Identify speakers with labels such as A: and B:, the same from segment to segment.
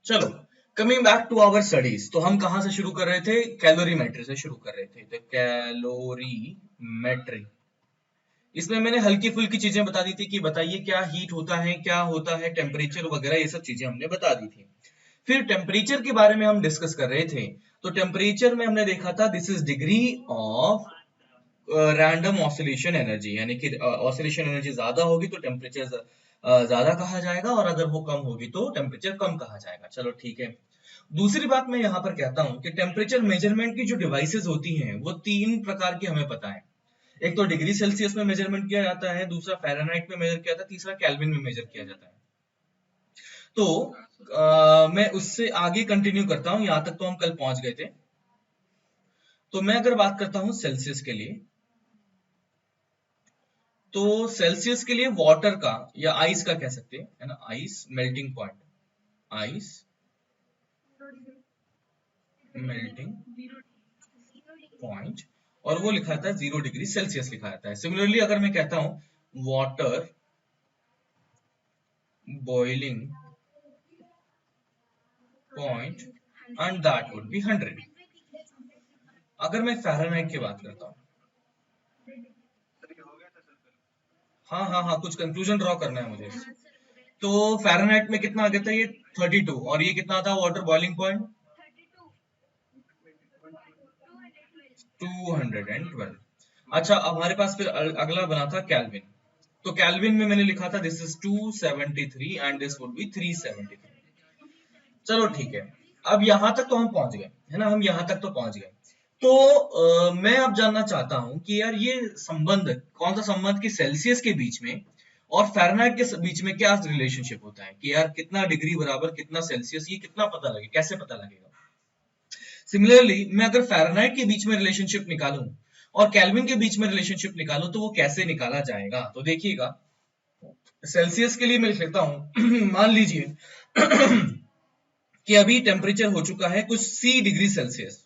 A: चलो, coming back to our studies. तो हम कहाँ से शुरू कर रहे थे? कैलोरीमेट्री से शुरू कर रहे थे। तो कैलोरीमेट्री, इसमें मैंने हल्की फुल्की चीजें बता दी थी कि बताइए क्या हीट होता है, क्या होता है टेम्परेचर वगैरह, ये सब चीजें हमने बता दी थी। फिर टेम्परेचर के बारे में हम डिस्कस कर रहे थे। तो टेम्परेचर में हमने देखा था this is degree of random oscillation energy, यानी कि ऑसिलेशन एनर्जी ज्यादा होगी तो टेम्परेचर ज्यादा कहा जाएगा, और अगर वो कम होगी तो टेम्परेचर कम कहा जाएगा। चलो ठीक है। दूसरी बात मैं यहाँ पर कहता हूँ कि टेम्परेचर मेजरमेंट की जो डिवाइसेस होती हैं वो तीन प्रकार की हमें पता है। एक तो डिग्री सेल्सियस में मेजरमेंट किया जाता है, दूसरा फ़ारेनहाइट में मेजर किया जाता है, तीसरा केल्विन में मेजर किया जाता है। तो मैं उससे आगे कंटिन्यू करता हूँ, यहाँ तक तो हम कल पहुंच गए थे। तो मैं अगर बात करता हूँ सेल्सियस के लिए, तो सेल्सियस के लिए वाटर का या आइस का कह सकते हैं, है ना, ice melting point, ice melting point, और वो लिखा जाता है 0 डिग्री सेल्सियस लिखा जाता है। सिमिलरली अगर मैं कहता हूं water boiling point and that would B 100। अगर मैं फ़ारेनहाइट की बात करता हूँ, हाँ हाँ हाँ, कुछ कंक्लूजन ड्रॉ करना है मुझे। तो फ़ारेनहाइट में कितना आ गया था ये? 32, और ये कितना था वाटर बॉइलिंग पॉइंट? 212। अच्छा, अब हमारे पास फिर अगला बना था केल्विन। तो केल्विन में मैंने लिखा था this is 273 and this would be 373। चलो ठीक है। अब यहां तक तो हम पहुंच गए, है ना, हम यहां तक तो पहुंच गए। तो मैं अब जानना चाहता हूं कि यार ये संबंध, कौन सा संबंध कि सेल्सियस के बीच में और फ़ारेनहाइट के बीच में क्या रिलेशनशिप होता है, कि यार कितना डिग्री बराबर कितना सेल्सियस, ये कितना पता लगे, कैसे पता लगेगा? सिमिलरली मैं अगर फ़ारेनहाइट के बीच में रिलेशनशिप निकालूं और केल्विन के बीच में रिलेशनशिप निकालूं तो वो कैसे निकाला जाएगा? तो देखिएगा, सेल्सियस के लिए मैं लिख लेता हूं मान लीजिए कि अभी टेम्परेचर हो चुका है कुछ C डिग्री सेल्सियस,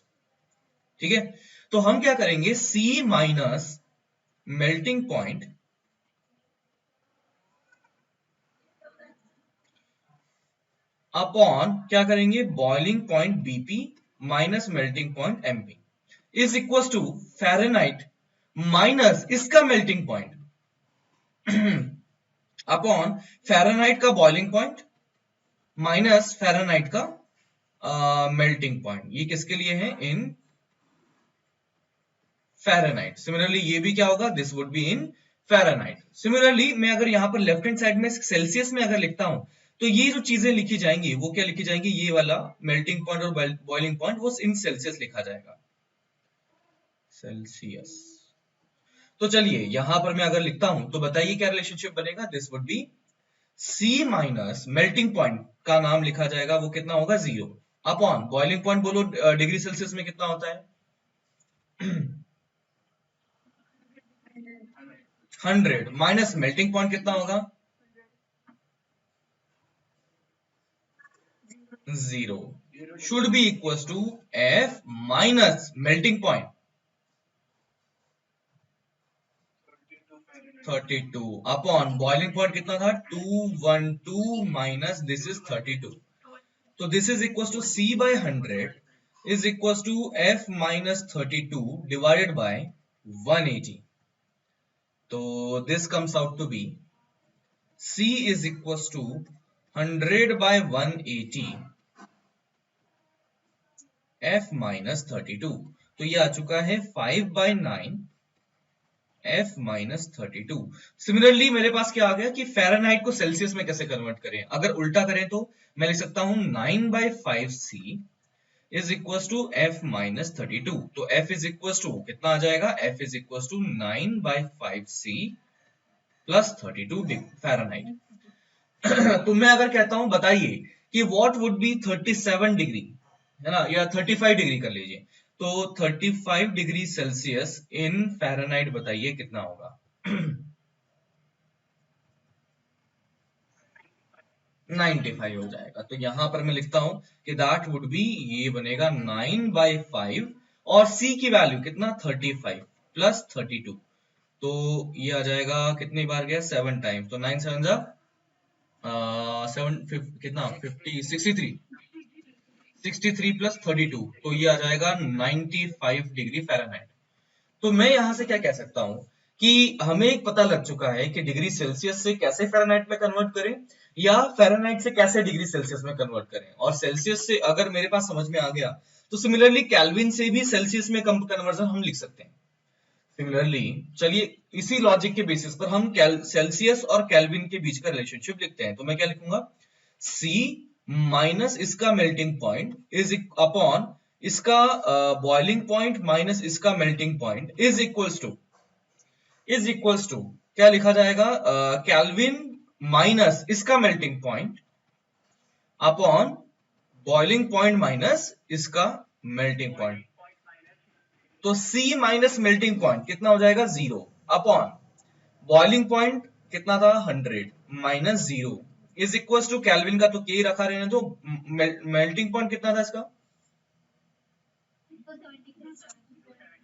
A: ठीक है। तो हम क्या करेंगे, C minus melting point upon क्या करेंगे, boiling point BP minus melting point MP is equal to Fahrenheit minus इसका मेल्टिंग पॉइंट अपॉन फ़ारेनहाइट का बॉइलिंग पॉइंट माइनस फ़ारेनहाइट का मेल्टिंग पॉइंट। ये किसके लिए है? इन फ़ारेनहाइट। सिमिलरली ये भी क्या होगा, this would be in Fahrenheit. Similarly मैं अगर यहाँ पर लेफ्ट हैंड साइड में सेल्सियस में अगर लिखता हूं, तो ये जो चीजें लिखी जाएंगी वो क्या लिखी जाएंगी, ये वाला मेल्टिंग पॉइंट और बॉइलिंग पॉइंट वो इन सेल्सियस लिखा जाएगा, सेल्सियस। तो चलिए यहां पर मैं अगर लिखता हूं तो बताइए क्या रिलेशनशिप बनेगा, this would be C minus melting point का नाम लिखा जाएगा, वो कितना होगा, 0, अपॉन बॉइलिंग पॉइंट बोलो डिग्री सेल्सियस में कितना होता है 100 माइनस मेल्टिंग पॉइंट कितना होगा, 0, should be equals to F minus melting point 32 upon boiling point कितना था 212 माइनस दिस इज 32। तो this is equal to C by 100 is equals to F minus 32 divided by 180। तो this comes out to be C is equals to 100 by 180 F minus 32। तो ये आ चुका है 5 by 9 F minus 32। Similarly मेरे पास क्या आ गया कि फ़ारेनहाइट को सेल्सियस में कैसे कन्वर्ट करें। अगर उल्टा करें तो मैं लिख सकता हूं 9 by 5C is equal to F minus 32। तो F इज इक्वल टू कितना आ जाएगा, F is equal to 9 by 5C plus 32 Fahrenheit. तो मैं अगर कहता हूं बताइए कि व्हाट वुड बी 37 डिग्री, है ना, या 35 डिग्री कर लीजिए, तो 35 डिग्री सेल्सियस इन फ़ारेनहाइट बताइए कितना होगा 95 हो जाएगा। तो यहां पर मैं लिखता हूं कि दैट वुड बी, ये बनेगा 9 by 5 और C की वैल्यू कितना 35 प्लस 32। तो ये आ जाएगा कितनी बार गया, 7 टाइम, तो 9 7 जा 7 कितना 50 63 63 प्लस 32, तो ये आ जाएगा 95 डिग्री फ़ारेनहाइट। तो मैं यहां से क्या कह सकता हूं कि हमें एक पता लग चुका है कि डिग्री सेल्सियस से कैसे फ़ारेनहाइट में कन्वर्ट करें या फ़ारेनहाइट से कैसे डिग्री सेल्सियस में कन्वर्ट करें, और सेल्सियस से अगर मेरे पास समझ में आ गया तो सिमिलरली केल्विन से भी सेल्सियस में कन्वर्जन हम लिख सकते हैं। सिमिलरली चलिए इसी लॉजिक के बेसिस पर हम सेल्सियस और केल्विन के बीच का रिलेशनशिप लिखते हैं। तो मैं क्या लिखूंगा, C माइनस इसका मेल्टिंग पॉइंट इज अपॉन इसका बॉइलिंग पॉइंट माइनस इसका melting point is equals to क्या लिखा जाएगा, केल्विन माइनस इसका melting point upon boiling point minus इसका मेल्टिंग पॉइंट। तो C माइनस मेल्टिंग पॉइंट कितना हो जाएगा, 0 अपॉन बॉइलिंग पॉइंट कितना था, 100 minus 0 is equal to Kelvin का तो के रखा रहने दो, मेल्टिंग पॉइंट कितना था इसका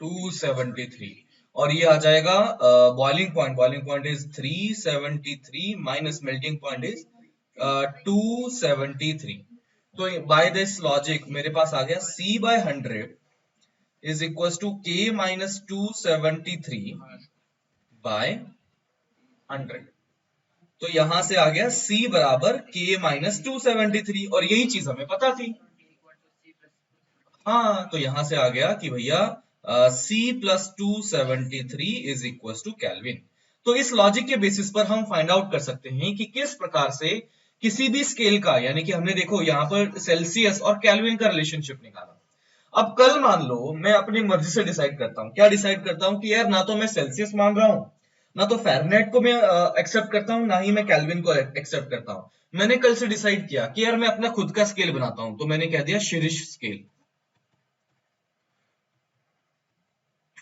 A: 273, और ये आ जाएगा boiling point is 373 minus melting point is 273। तो बाय दिस लॉजिक मेरे पास आ गया C by 100 is equal to K minus 273 by 100। तो यहां से आ गया C बराबर K माइनस 273, और यही चीज हमें पता थी। हाँ, तो यहां से आ गया कि भैया C plus 273 is equal to Kelvin. तो इस लॉजिक के बेसिस पर हम फाइंड आउट कर सकते हैं कि किस प्रकार से किसी भी स्केल का, यानी कि हमने देखो यहाँ पर सेल्सियस और केल्विन का रिलेशनशिप निकाला। अब कल मान लो मैं अपनी मर्जी से डिसाइड करता हूँ, क्या डिसाइड करता हूँ कि यार ना तो मैं सेल्सियस मान रहा हूँ, ना तो फ़ारेनहाइट को मैं एक्सेप्ट करता हूँ, ना ही मैं केल्विन को एक्सेप्ट करता हूँ। मैंने कल से डिसाइड किया कि यार मैं अपना खुद का स्केल बनाता हूँ, तो मैंने कह दिया शिरिश स्केल।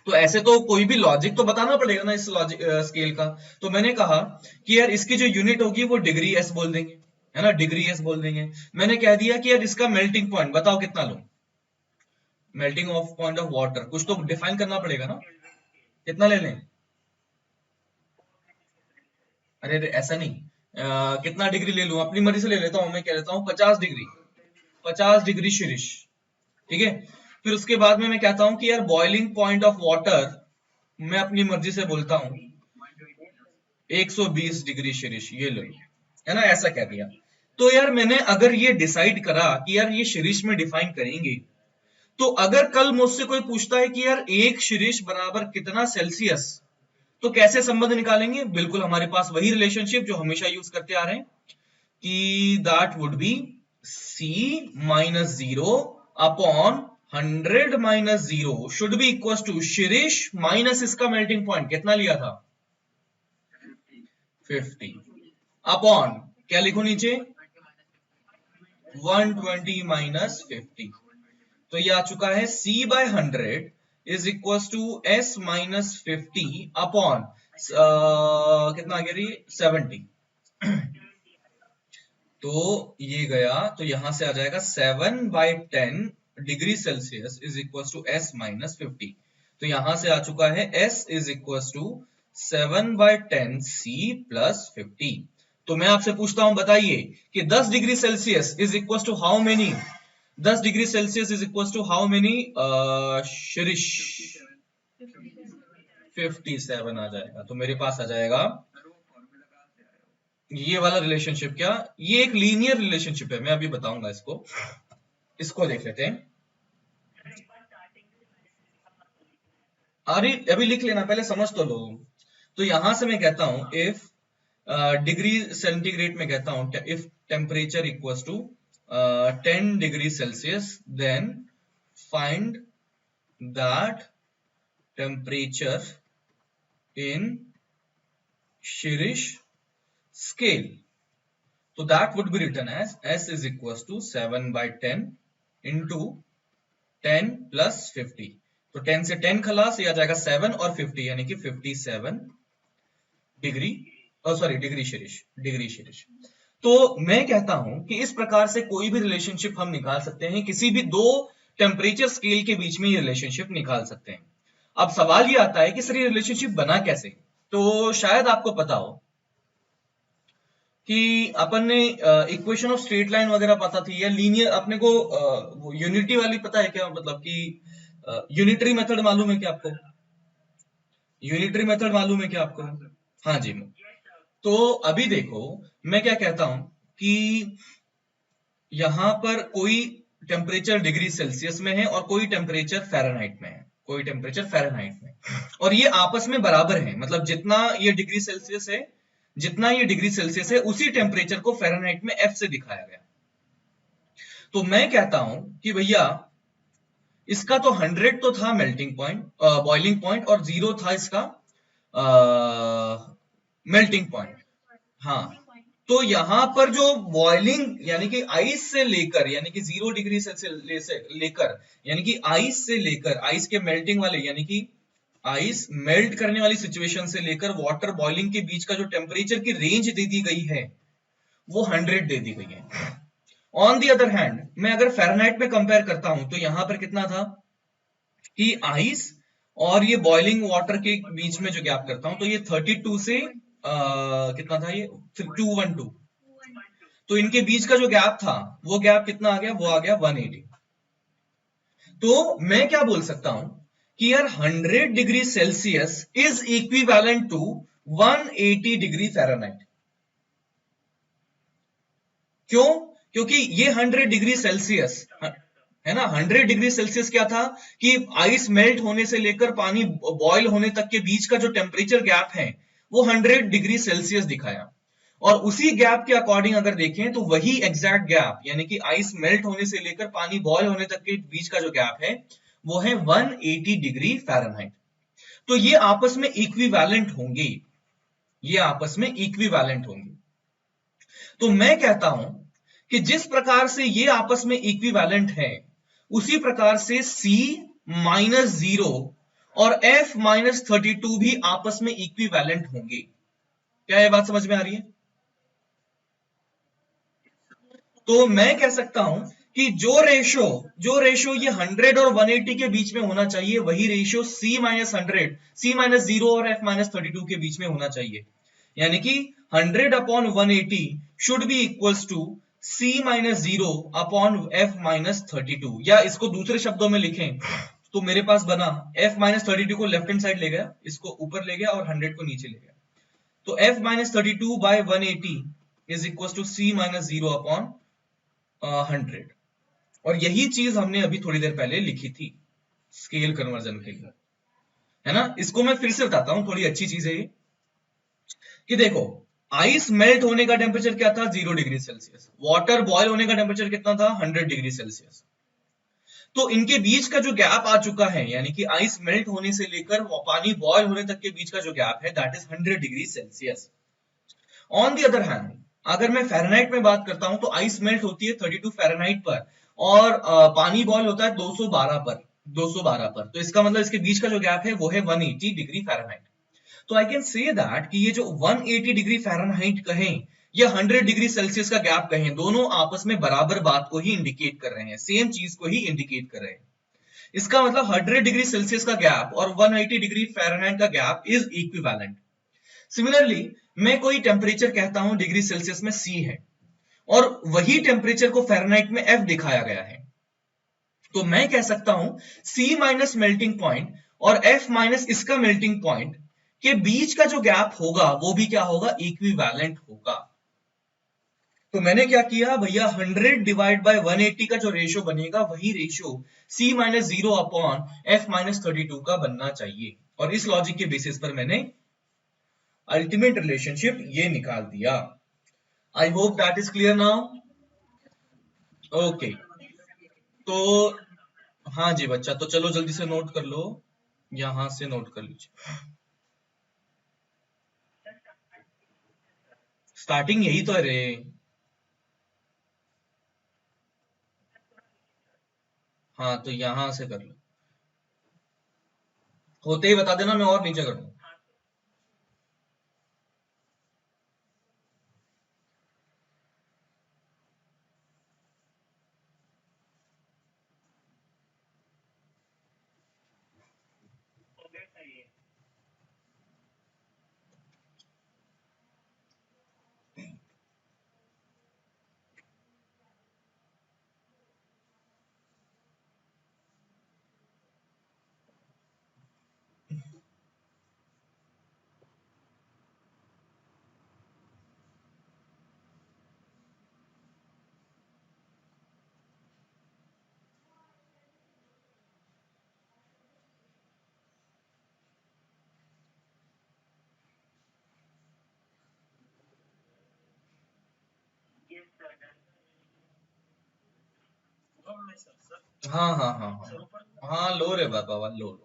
A: तो ऐसे तो कोई भी लॉजिक तो बताना पड़ेगा ना इस लॉजिक स्केल का। तो मैंने कहा कि यार इसकी जो यूनिट होगी वो डिग्री एस बोल देंगे, है ना, डिग्री एस बोल देंगे। मैंने कह दिया कि यार इसका मेल्टिंग पॉइंट बताओ कितना लो, melting of point of water कुछ तो डिफाइन करना पड़ेगा ना, कितना ले लें। अरे ऐसा नहीं, कितना डिग्री ले लूं, अपनी मर्जी से ले लेता हूं, मैं कह लेता हूं 50 डिग्री, 50 डिग्री शिरिश, ठीक है। फिर उसके बाद में मैं कहता हूं कि यार बॉइलिंग पॉइंट ऑफ वाटर मैं अपनी मर्जी से बोलता हूं 120 डिग्री शिरीष, ये लो, है ना, ऐसा कह दिया। तो यार मैंने अगर ये डिसाइड करा कि यार ये शिरीष में डिफाइन करेंगे, तो अगर कल मुझसे कोई पूछता है कि यार एक शिरीष बराबर कितना सेल्सियस, तो कैसे संबंध निकालेंगे, बिल्कुल हमारे पास वही रिलेशनशिप जो हमेशा यूज करते आ रहे हैं कि that would be C minus 0 upon 100 minus 0 should be equal to Shirish minus इसका मेल्टिंग पॉइंट कितना लिया था 50 अपॉन क्या लिखो नीचे 120 माइनस 50। तो ये आ चुका है C by 100 is equal to S minus 50 upon कितना आ गया 70। तो ये गया, तो यहां से आ जाएगा 7 by 10 degree Celsius is equal to S minus 50। तो यहां से आ चुका है S is equal to 7 by 10 C plus 50। तो मैं आपसे पूछता हूं, बताइए कि 10 degree Celsius is equal to how many, 10 degree Celsius is equal to how many Shirish, 57 आ जाएगा। तो मेरे पास आ जाएगा ये वाला रिलेशनशिप, क्या ये एक लीनियर रिलेशनशिप है, मैं अभी बताऊंगा इसको, इसको देख लेते हैं। अरे अभी लिख लेना, पहले समझ तो लो। तो यहां से मैं कहता हूं इफ डिग्री सेंटीग्रेड में कहता हूं if temperature equals to 10 degree Celsius then find that temperature in Shirish scale. So that would be written as S is equals to 7 by 10 into 10 plus 50. तो 10 से 10 खलास, ये आ जाएगा 7 और 50 यानी कि 57 डिग्री, सॉरी डिग्री शिरीष। तो मैं कहता हूं कि इस प्रकार से कोई भी रिलेशनशिप हम निकाल सकते हैं, किसी भी दो टेम्परेचर स्केल के बीच में ये रिलेशनशिप निकाल सकते हैं। अब सवाल ये आता है कि सर ये रिलेशनशिप बना कैसे, तो शायद आपको पता हो कि अपन ने इक्वेशन ऑफ स्ट्रेट लाइन वगैरह पता थी, या लीनियर अपने को वो यूनिटी वाली पता है क्या, मतलब कि यूनिटरी मेथड मालूम है क्या आपको? यूनिटरी मेथड मालूम है क्या आपको? हाँ जी। तो अभी देखो, मैं क्या कहता हूं कि यहां पर कोई टेम्परेचर डिग्री सेल्सियस में है और कोई टेम्परेचर फ़ारेनहाइट में है, कोई टेम्परेचर फ़ारेनहाइट में, और ये आपस में बराबर है, मतलब जितना ये डिग्री सेल्सियस है, जितना ये डिग्री सेल्सियस है, उसी टेम्परेचर को फ़ारेनहाइट में एफ से दिखाया गया। तो मैं कहता हूं कि भैया इसका तो 100 तो था मेल्टिंग पॉइंट, बॉइलिंग पॉइंट, और 0 था इसका मेल्टिंग पॉइंट। हाँ, तो यहां पर जो बॉइलिंग यानी कि आइस से लेकर, यानी कि 0 डिग्री सेल्सियस से लेकर, यानी कि आइस से लेकर, आइस के मेल्टिंग वाले, यानी कि आइस मेल्ट करने वाली सिचुएशन से लेकर वाटर बॉइलिंग के बीच का जो टेम्परेचर की रेंज दे दी गई है, वो 100 दे दी गई है। ऑन दी अदर हैंड, मैं अगर फ़ारेनहाइट में कंपेयर करता हूं, तो यहां पर कितना था कि आइस और ये बॉइलिंग वाटर के बीच में जो गैप करता हूं, तो ये 32 से कितना था ये, 212, तो इनके बीच का जो गैप था, वो गैप कितना आ गया, वो आ गया 180। तो मैं क्या बोल सकता हूं कि यार 100 degree Celsius is equivalent to 180 degree Fahrenheit. क्यों? क्योंकि ये 100 डिग्री सेल्सियस है ना, 100 डिग्री सेल्सियस क्या था कि आइस मेल्ट होने से लेकर पानी बॉयल होने तक के बीच का जो टेम्परेचर गैप है, वो 100 डिग्री सेल्सियस दिखाया। और उसी गैप के अकॉर्डिंग अगर देखें, तो वही एग्जैक्ट गैप, यानी कि आइस मेल्ट होने से लेकर पानी बॉयल होने तक के बीच का जो गैप है, वो है 180 डिग्री फ़ारेनहाइट। तो ये आपस में इक्विवेलेंट होंगे, ये आपस में इक्विवेलेंट होंगे। तो मैं कहता हूं कि जिस प्रकार से ये आपस में इक्विवेलेंट है, उसी प्रकार से C-0 और F-32 भी आपस में इक्विवेलेंट होंगे। क्या ये बात समझ में आ रही है? तो मैं कह सकता हूं कि जो रेशो ये 100 और 180 के बीच में होना चाहिए, वही रेशो C-0 और F-32 के बीच में होना चाहिए। यानी कि 100 upon 180 should be equals to C-0 upon F-32, या इसको दूसरे शब्दों में लिखें तो मेरे पास बना F-32 को लेफ्ट हैंड साइड ले गया, इसको ऊपर ले गया और 100 को नीचे ले गया, तो F-32 by 180 is equal to C-0 upon 100। और यही चीज हमने अभी थोड़ी देर पहले लिखी थी स्केल कन्वर्जन के लिए, है ना। इसको मैं फिर से बताता हूं, थोड़ी अच्छी चीज है ये, कि देखो आइस मेल्ट होने का टेम्परेचर क्या था, 0 डिग्री सेल्सियस, वाटर बॉयल होने का टेम्परेचर कितना था, 100 डिग्री सेल्सियस। तो इनके बीच का जो गैप आ चुका है, यानी कि आइस मेल्ट होने से लेकर पानी बॉयल होने तक के बीच का जो गैप है, that is 100 degree Celsius. On the other hand, अगर मैं फ़ारेनहाइट में बात करता हूं, तो आइस मेल्ट होती है 32 फ़ारेनहाइट पर, और पानी बॉयल होता है 212 पर, 212 पर, तो इसका मतलब इसके बीच का जो गैप है, वो है 180 डिग्री फ़ारेनहाइट। तो आई कैन से दैट कि ये जो 180 डिग्री फ़ारेनहाइट कहें या 100 डिग्री सेल्सियस का गैप कहें, दोनों आपस में बराबर बात को ही इंडिकेट कर रहे हैं, सेम चीज को ही इंडिकेट कर रहे हैं। इसका मतलब 100 डिग्री सेल्सियस का गैप और 180 डिग्री फ़ारेनहाइट का गैप इज इक्विवेलेंट। सिमिलरली, मैं कोई टेम्परेचर कहता हूं डिग्री सेल्सियस में C है, और वही टेम्परेचर को फ़ारेनहाइट में F दिखाया गया है, तो मैं कह सकता हूं C माइनस मेल्टिंग पॉइंट और F माइनस इसका मेल्टिंग पॉइंट के बीच का जो गैप होगा, वो भी क्या होगा, इक्विवेलेंट होगा। तो मैंने क्या किया भैया, 100 डिवाइड बाय 180 का जो रेशो बनेगा, वही ratio C minus 0 upon F minus 32 का बनना चाहिए, और इस लॉजिक के बेसिस पर मैंने अल्टीमेट रिलेशनशिप ये निकाल दिया। I hope that is clear now. Okay, तो हाँ जी बच्चा, तो चलो जल्दी से नोट कर लो, यहां से नोट कर लीजिए। स्टार्टिंग यही तो है रे। हाँ, तो यहां से कर लो, होते ही बता देना, मैं और नीचे कर दूं। हाँ हाँ हाँ हाँ हाँ, लो रे बाबा, लो लो।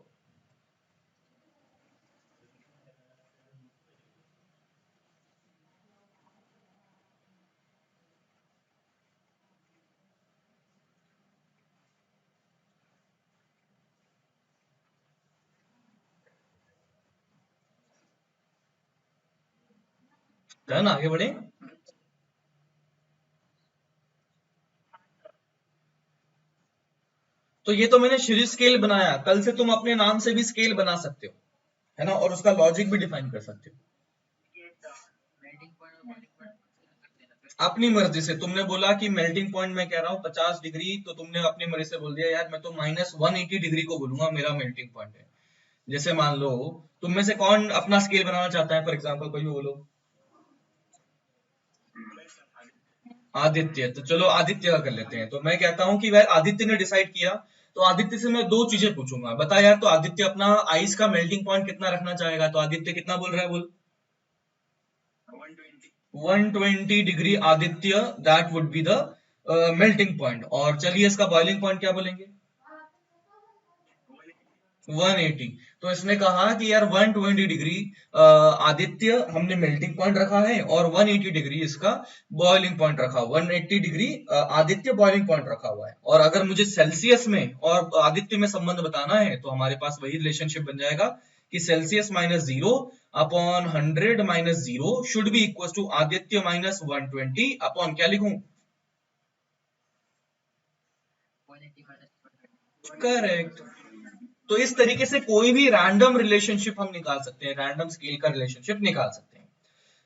A: डन, आगे बढ़े। तो ये तो मैंने श्री स्केल बनाया, कल से तुम अपने नाम से भी स्केल बना सकते हो, है ना, और उसका लॉजिक भी डिफाइन कर सकते हो अपनी मर्जी से। तुमने बोला कि मेल्टिंग पॉइंट मैं कह रहा हूँ 50 डिग्री, तो तुमने अपनी मर्जी से बोल दिया यार मैं तो -180 डिग्री को बोलूंगा मेरा मेल्टिंग पॉइंट है। जैसे मान लो, तुम में से कौन अपना स्केल बनाना चाहता है, फॉर एग्जाम्पल कोई भी बोलो। आदित्य, तो चलो आदित्य का कर लेते हैं। तो मैं कहता हूँ कि यार आदित्य ने डिसाइड किया, तो आदित्य से मैं दो चीजें पूछूंगा, बता यार तो आदित्य अपना आइस का मेल्टिंग पॉइंट कितना रखना चाहेगा, तो आदित्य कितना बोल रहा है, बोल। 120 degree Aditya, that would be the melting point. और चलिए इसका बॉइलिंग पॉइंट क्या बोलेंगे, 180। तो इसने कहा कि यार 120 डिग्री आदित्य हमने मेल्टिंग पॉइंट रखा है, और 180 डिग्री इसका बॉइलिंग पॉइंट रखा हुआ, 180 डिग्री आदित्य बॉइलिंग पॉइंट रखा हुआ है। और अगर मुझे सेल्सियस में और आदित्य में संबंध बताना है, तो हमारे पास वही रिलेशनशिप बन जाएगा कि Celsius -0 upon 100 - 0 should be equal to Aditya -120 upon क्या लिखूं। करेक्ट। तो इस तरीके से कोई भी रैंडम रिलेशनशिप हम निकाल सकते हैं, रैंडम स्केल का रिलेशनशिप निकाल सकते हैं।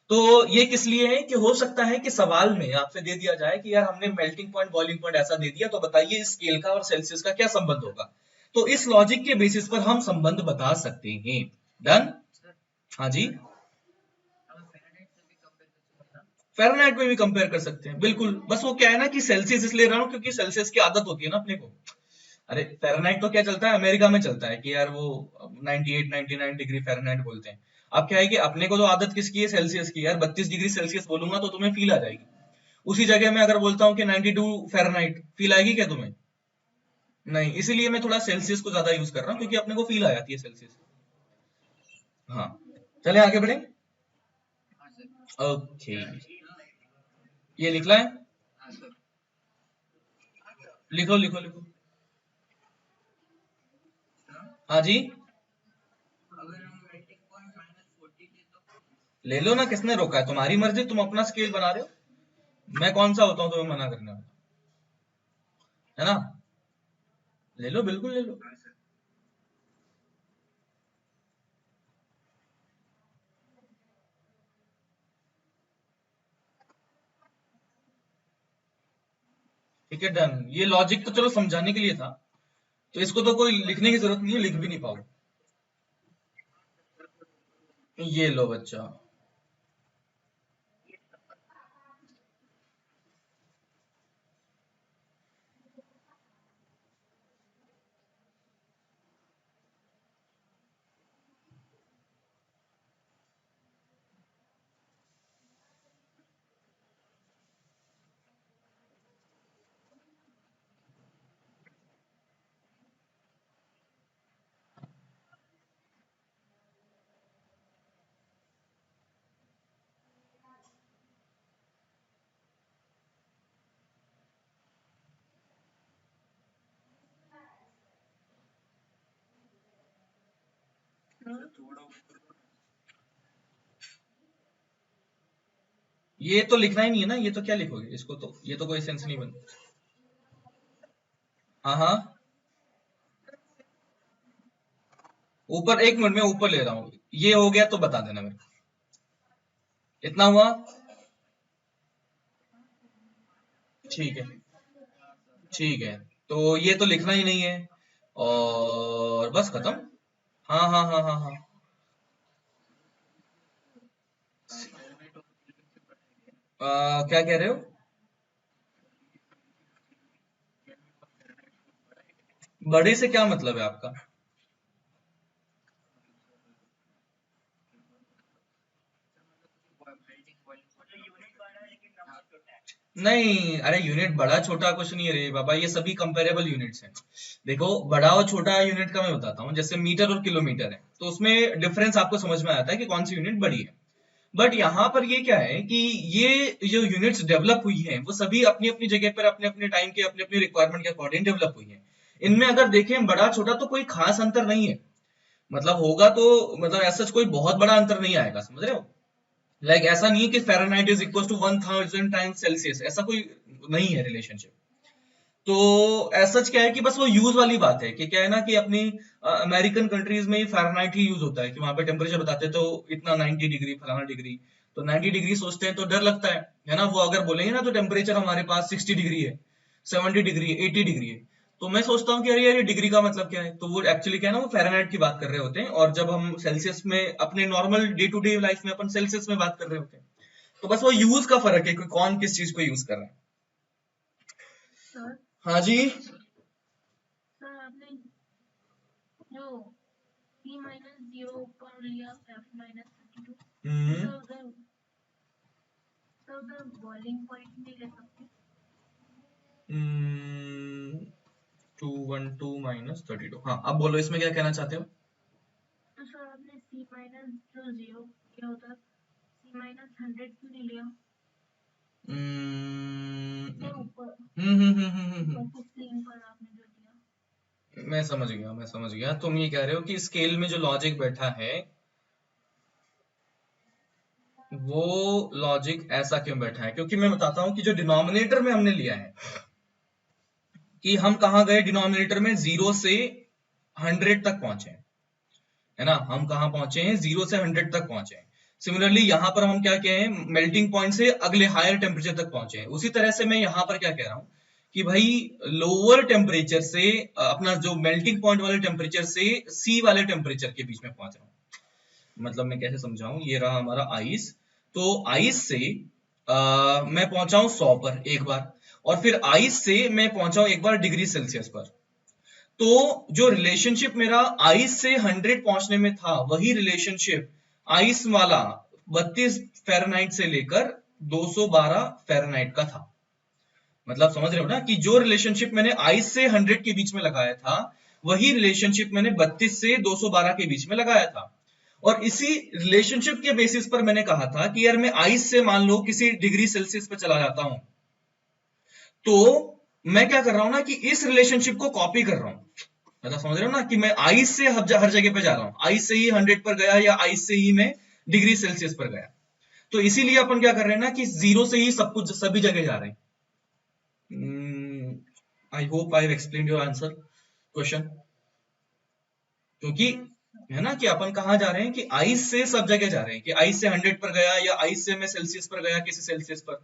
A: तो ये किस लिए है कि हो सकता है कि सवाल में आपसे दे दिया जाए कि यार हमने मेल्टिंग पॉइंट बॉइलिंग पॉइंट ऐसा दे दिया, तो बताइए इस स्केल का और सेल्सियस का क्या संबंध होगा। तो इस लॉजिक के बेसिस पर हम संबंध बता सकते हैं। डन। हाँ जी। फ़ारेनहाइट में भी कंपेयर कर सकते हैं, बिल्कुल। बस वो क्या है ना कि सेल्सियस इसलिए रहा हूं क्योंकि सेल्सियस की आदत होती है ना अपने को। अरे फ़ारेनहाइट तो क्या चलता है, अमेरिका में चलता है कि यार वो 98 99 डिग्री फ़ारेनहाइट बोलते हैं। अब क्या है कि अपने को तो आदत किसकी है, सेल्सियस की। यार 32 डिग्री सेल्सियस बोलूंगा तो तुम्हें फील आ जाएगी। उसी जगह मैं अगर बोलता हूँ कि 92 फ़ारेनहाइट, फील आएगी क्या तुम्हें? नहीं, इसीलिए मैं थोड़ा सेल्सियस को ज्यादा यूज कर रहा हूँ क्योंकि अपने को फील आ जाती है सेल्सियस। हाँ, चले आगे बढ़े। ओके, ये लिखना है। लिखो लिखो लिखो। हाँ जी, ले लो ना, किसने रोका है, तुम्हारी मर्जी, तुम अपना स्केल बना रहे हो। मैं कौन सा होता हूँ तुम्हें मना करने वाला, है ना। ले लो, बिल्कुल ले लो। ठीक है, डन। ये लॉजिक तो चलो समझाने के लिए था, तो इसको तो कोई लिखने की जरूरत नहीं है, लिख भी नहीं पाओ। ये लो बच्चा। ये तो लिखना ही नहीं है ना, ये तो क्या लिखोगे इसको, तो ये तो कोई सेंस नहीं बन। हाँ हाँ, ऊपर एक मिनट में ऊपर ले रहा हूँ। ये हो गया तो बता देना मेरे को। इतना हुआ। ठीक है, ठीक है। तो ये तो लिखना ही नहीं है, और बस खत्म। हाँ हाँ हाँ हाँ हाँ। क्या कह रहे हो? बड़े से क्या मतलब है आपका? नहीं, अरे यूनिट बड़ा छोटा कुछ नहीं है रे बाबा, ये सभी कंपेरेबल यूनिट्स हैं। देखो बड़ा और छोटा यूनिट का मैं बताता हूँ, जैसे मीटर और किलोमीटर है तो उसमें डिफरेंस आपको समझ में आता है कि कौन सी यूनिट बड़ी है। बट यहाँ पर ये क्या है कि ये जो यूनिट्स डेवलप हुई हैं वो सभी अपनी अपनी जगह पर अपने अपने टाइम के अपने अपने रिक्वायरमेंट के अकॉर्डिंग डेवलप हुई हैं। इनमें अगर देखें बड़ा छोटा तो कोई खास अंतर नहीं है, मतलब होगा तो मतलब ऐसा कोई बहुत बड़ा अंतर नहीं आएगा, समझ रहे हो। ऐसा नहीं है कि Fahrenheit is equal to 1000 times Celsius, ऐसा कोई नहीं है रिलेशनशिप। तो ऐसा क्या है कि बस वो यूज वाली बात है कि क्या है ना कि अपनी अमेरिकन कंट्रीज में फ़ारेनहाइट ही यूज होता है कि वहां पे टेम्परेचर बताते हैं तो इतना 90 डिग्री फलाना डिग्री, तो 90 डिग्री सोचते हैं तो डर लगता है ना। वो अगर बोलेंगे ना तो टेम्परेचर हमारे पास 60 डिग्री है, 70 डिग्री है, 80 डिग्री है, तो मैं सोचता हूँ कि अरे यार ये डिग्री का मतलब क्या है, तो वो एक्चुअली क्या है ना वो फ़ारेनहाइट की बात कर रहे होते हैं, और जब हम सेल्सियस में अपने normal day to day life में अपन सेल्सियस में बात कर रहे होते हैं। तो बस वो यूज का फर्क है कि कौन किस चीज को यूज कर रहा है।
B: सर
A: हाँ जी।
B: सर आपने जो C माइनस 0 पर लिया F माइनस 32,
A: हम्म
B: सर उधर बॉइलिंग पॉइंट नहीं ले सकते?
A: 212 -32, हाँ अब बोलो इसमें क्या कहना चाहते हो।
B: तो सर आपने C माइनस जो 0 किया उधर C माइनस 100 क्यों नहीं लिया?
A: हम्म
B: सर ऊपर
A: हम्म।
B: ऊपर की स्क्रीन पर आपने जो दिया।
A: मैं समझ गया, तुम ये कह रहे हो कि स्केल में जो लॉजिक बैठा है वो लॉजिक ऐसा क्यों बैठा है, क्योंकि मैं बताता हूँ कि जो डिनोमिनेटर में हमने लिया है कि हम कहाँ गए डिनोमिनेटर में, 0 से 100 तक पहुंचे, है ना। हम कहाँ पहुंचे हैं, 0 से 100 तक पहुंचे हैं। सिमिलरली यहाँ पर हम क्या कहे हैं, मेल्टिंग पॉइंट से अगले हायर टेम्परेचर तक पहुंचे हैं। उसी तरह से मैं यहाँ पर क्या कह रहा हूँ कि भाई लोअर टेम्परेचर से अपना जो मेल्टिंग पॉइंट वाले टेम्परेचर से सी वाले टेम्परेचर के बीच में पहुंच रहा हूँ। मतलब मैं कैसे समझाऊं, ये रहा हमारा आइस, तो आइस से मैं पहुंचा हूं 100 पर एक बार, और फिर आइस से मैं पहुंचा हूं एक बार डिग्री सेल्सियस पर। तो जो रिलेशनशिप मेरा आइस से 100 पहुंचने में था वही रिलेशनशिप आइस वाला 32 फ़ारेनहाइट से लेकर 212 फ़ारेनहाइट का था। मतलब समझ रहे हो ना कि जो रिलेशनशिप मैंने आइस से 100 के बीच में लगाया था वही रिलेशनशिप मैंने 32 से 212 के बीच में लगाया था। और इसी रिलेशनशिप के बेसिस पर मैंने कहा था कि यार मैं आइस से मान लो किसी डिग्री सेल्सियस पे चला जाता हूं, तो मैं क्या कर रहा हूं ना कि इस रिलेशनशिप को कॉपी कर रहा हूं। मतलब समझ रहे हो ना कि मैं आइस से हर जगह पे जा रहा हूं, आइस से ही 100 पर गया या आइस से ही मैं डिग्री सेल्सियस पर गया। तो इसीलिए अपन क्या कर रहे हैं ना कि जीरो से ही सब कुछ सभी जगह जा रहे हैं। I hope I have explained your answer question, क्योंकि है ना कि अपन कहाँ जा रहे हैं कि आइस से सब जगह जा रहे हैं, कि आइस से 100 पर गया या आइस से मैं सेल्सियस पर गया किसी सेल्सियस पर,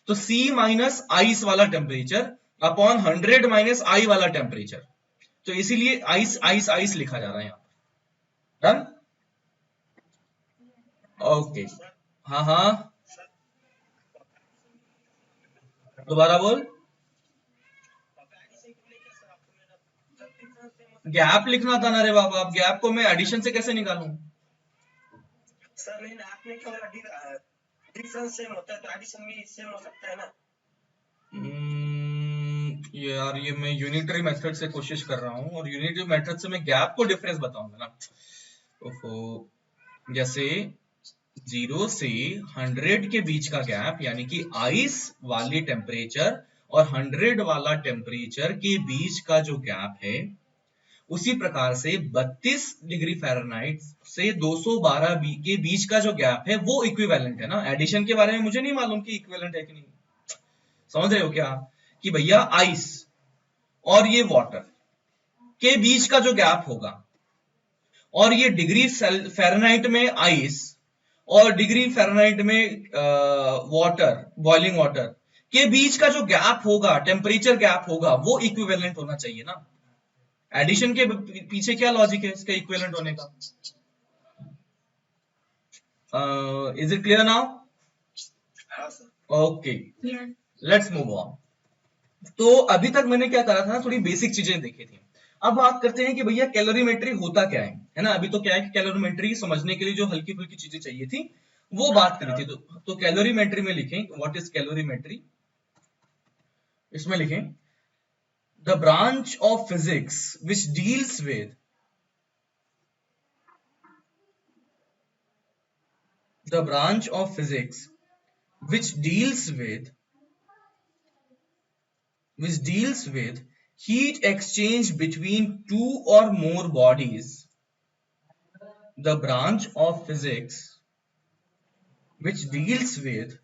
A: तो सी माइनस आइस वाला टेम्परेचर अपॉन 100 माइनस आई वाला टेम्परेचर, तो इसीलिए आइस आइस आइस लिखा जा रहा है यहाँ पर। डन। ओके। हाँ हाँ, दोबारा बोल। गैप लिखना था ना रे बाबा, अब गैप को मैं एडिशन से कैसे निकालूं।
C: सर लेकिन आपने क्या बोला, डिफरेंस सेम होता है तो एडिशन भी सेम हो सकता है ना।
A: यार ये मैं यूनिटरी मेथड से कोशिश कर रहा हूँ, और यूनिटरी मेथड से मैं गैप को डिफरेंस बताऊंगा ना। ओहो, जैसे 0 से 100 के बीच का गैप, यानी कि आइस वाली टेम्परेचर और 100 वाला टेम्परेचर के बीच का जो गैप है, उसी प्रकार से 32 डिग्री फ़ारेनहाइट से 212 के बीच का जो गैप है वो इक्विवेलेंट है ना। एडिशन के बारे में मुझे नहीं मालूम कि इक्विवेलेंट है कि नहीं, समझ रहे हो क्या, कि भैया आइस और ये वाटर के बीच का जो गैप होगा, और ये डिग्री फ़ारेनहाइट में आइस और डिग्री फ़ारेनहाइट में वाटर, बॉइलिंग वाटर के बीच का जो गैप होगा, टेम्परेचर गैप होगा, वो इक्विवेलेंट होना चाहिए ना। एडिशन के पीछे क्या लॉजिक है इसका इक्विवेलेंट होने का। Is it clear now.
C: हाँ sir.
A: Okay,
B: Yes.
A: Let's move on. तो अभी तक मैंने क्या करा था ना, थोड़ी बेसिक चीजें देखी थी। अब बात करते हैं कि भैया कैलोरीमेट्री होता क्या है ना। अभी तो क्या है कि कैलोरीमेट्री समझने के लिए जो हल्की फुल्की चीजें चाहिए थी वो बात करी थी। तो कैलोरीमेट्री में लिखें व्हाट इज कैलोरीमेट्री। इसमें लिखें the branch of physics which deals with the branch of physics which deals with heat exchange between two or more bodies. The branch of physics which deals with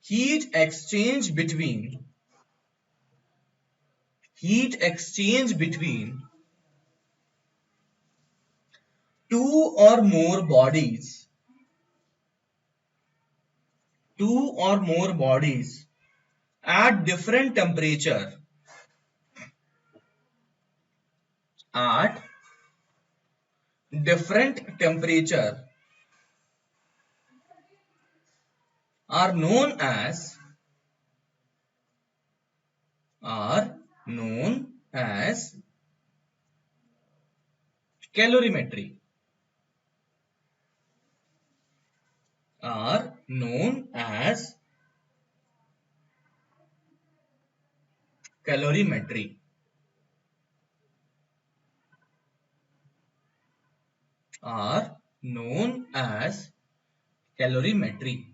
A: heat exchange between two or more bodies at different temperature are known as calorimetry.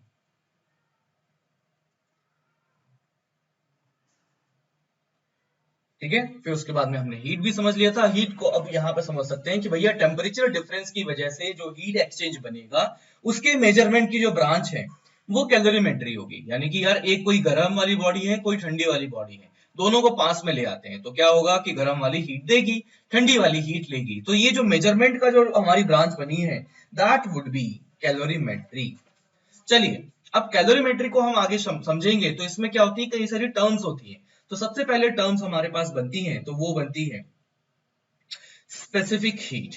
A: ठीक है, फिर उसके बाद में हमने heat भी समझ लिया था। हीट को अब यहाँ पे समझ सकते हैं कि भैया टेम्परेचर डिफरेंस की वजह से जो हीट एक्सचेंज बनेगा उसके मेजरमेंट की जो ब्रांच है वो कैलोरीमेट्री होगी। यानी कि यार एक कोई गर्म वाली बॉडी है, कोई ठंडी वाली बॉडी है, दोनों को पास में ले आते हैं तो क्या होगा कि गर्म वाली हीट देगी, ठंडी वाली हीट लेगी। तो ये जो मेजरमेंट का जो हमारी ब्रांच बनी है दैट वुड बी कैलोरीमेट्री। चलिए अब कैलोरीमेट्री को हम आगे समझेंगे तो इसमें क्या होती है, कई सारी टर्म्स होती है। तो सबसे पहले टर्म्स हमारे पास बनती हैं तो वो बनती है स्पेसिफिक हीट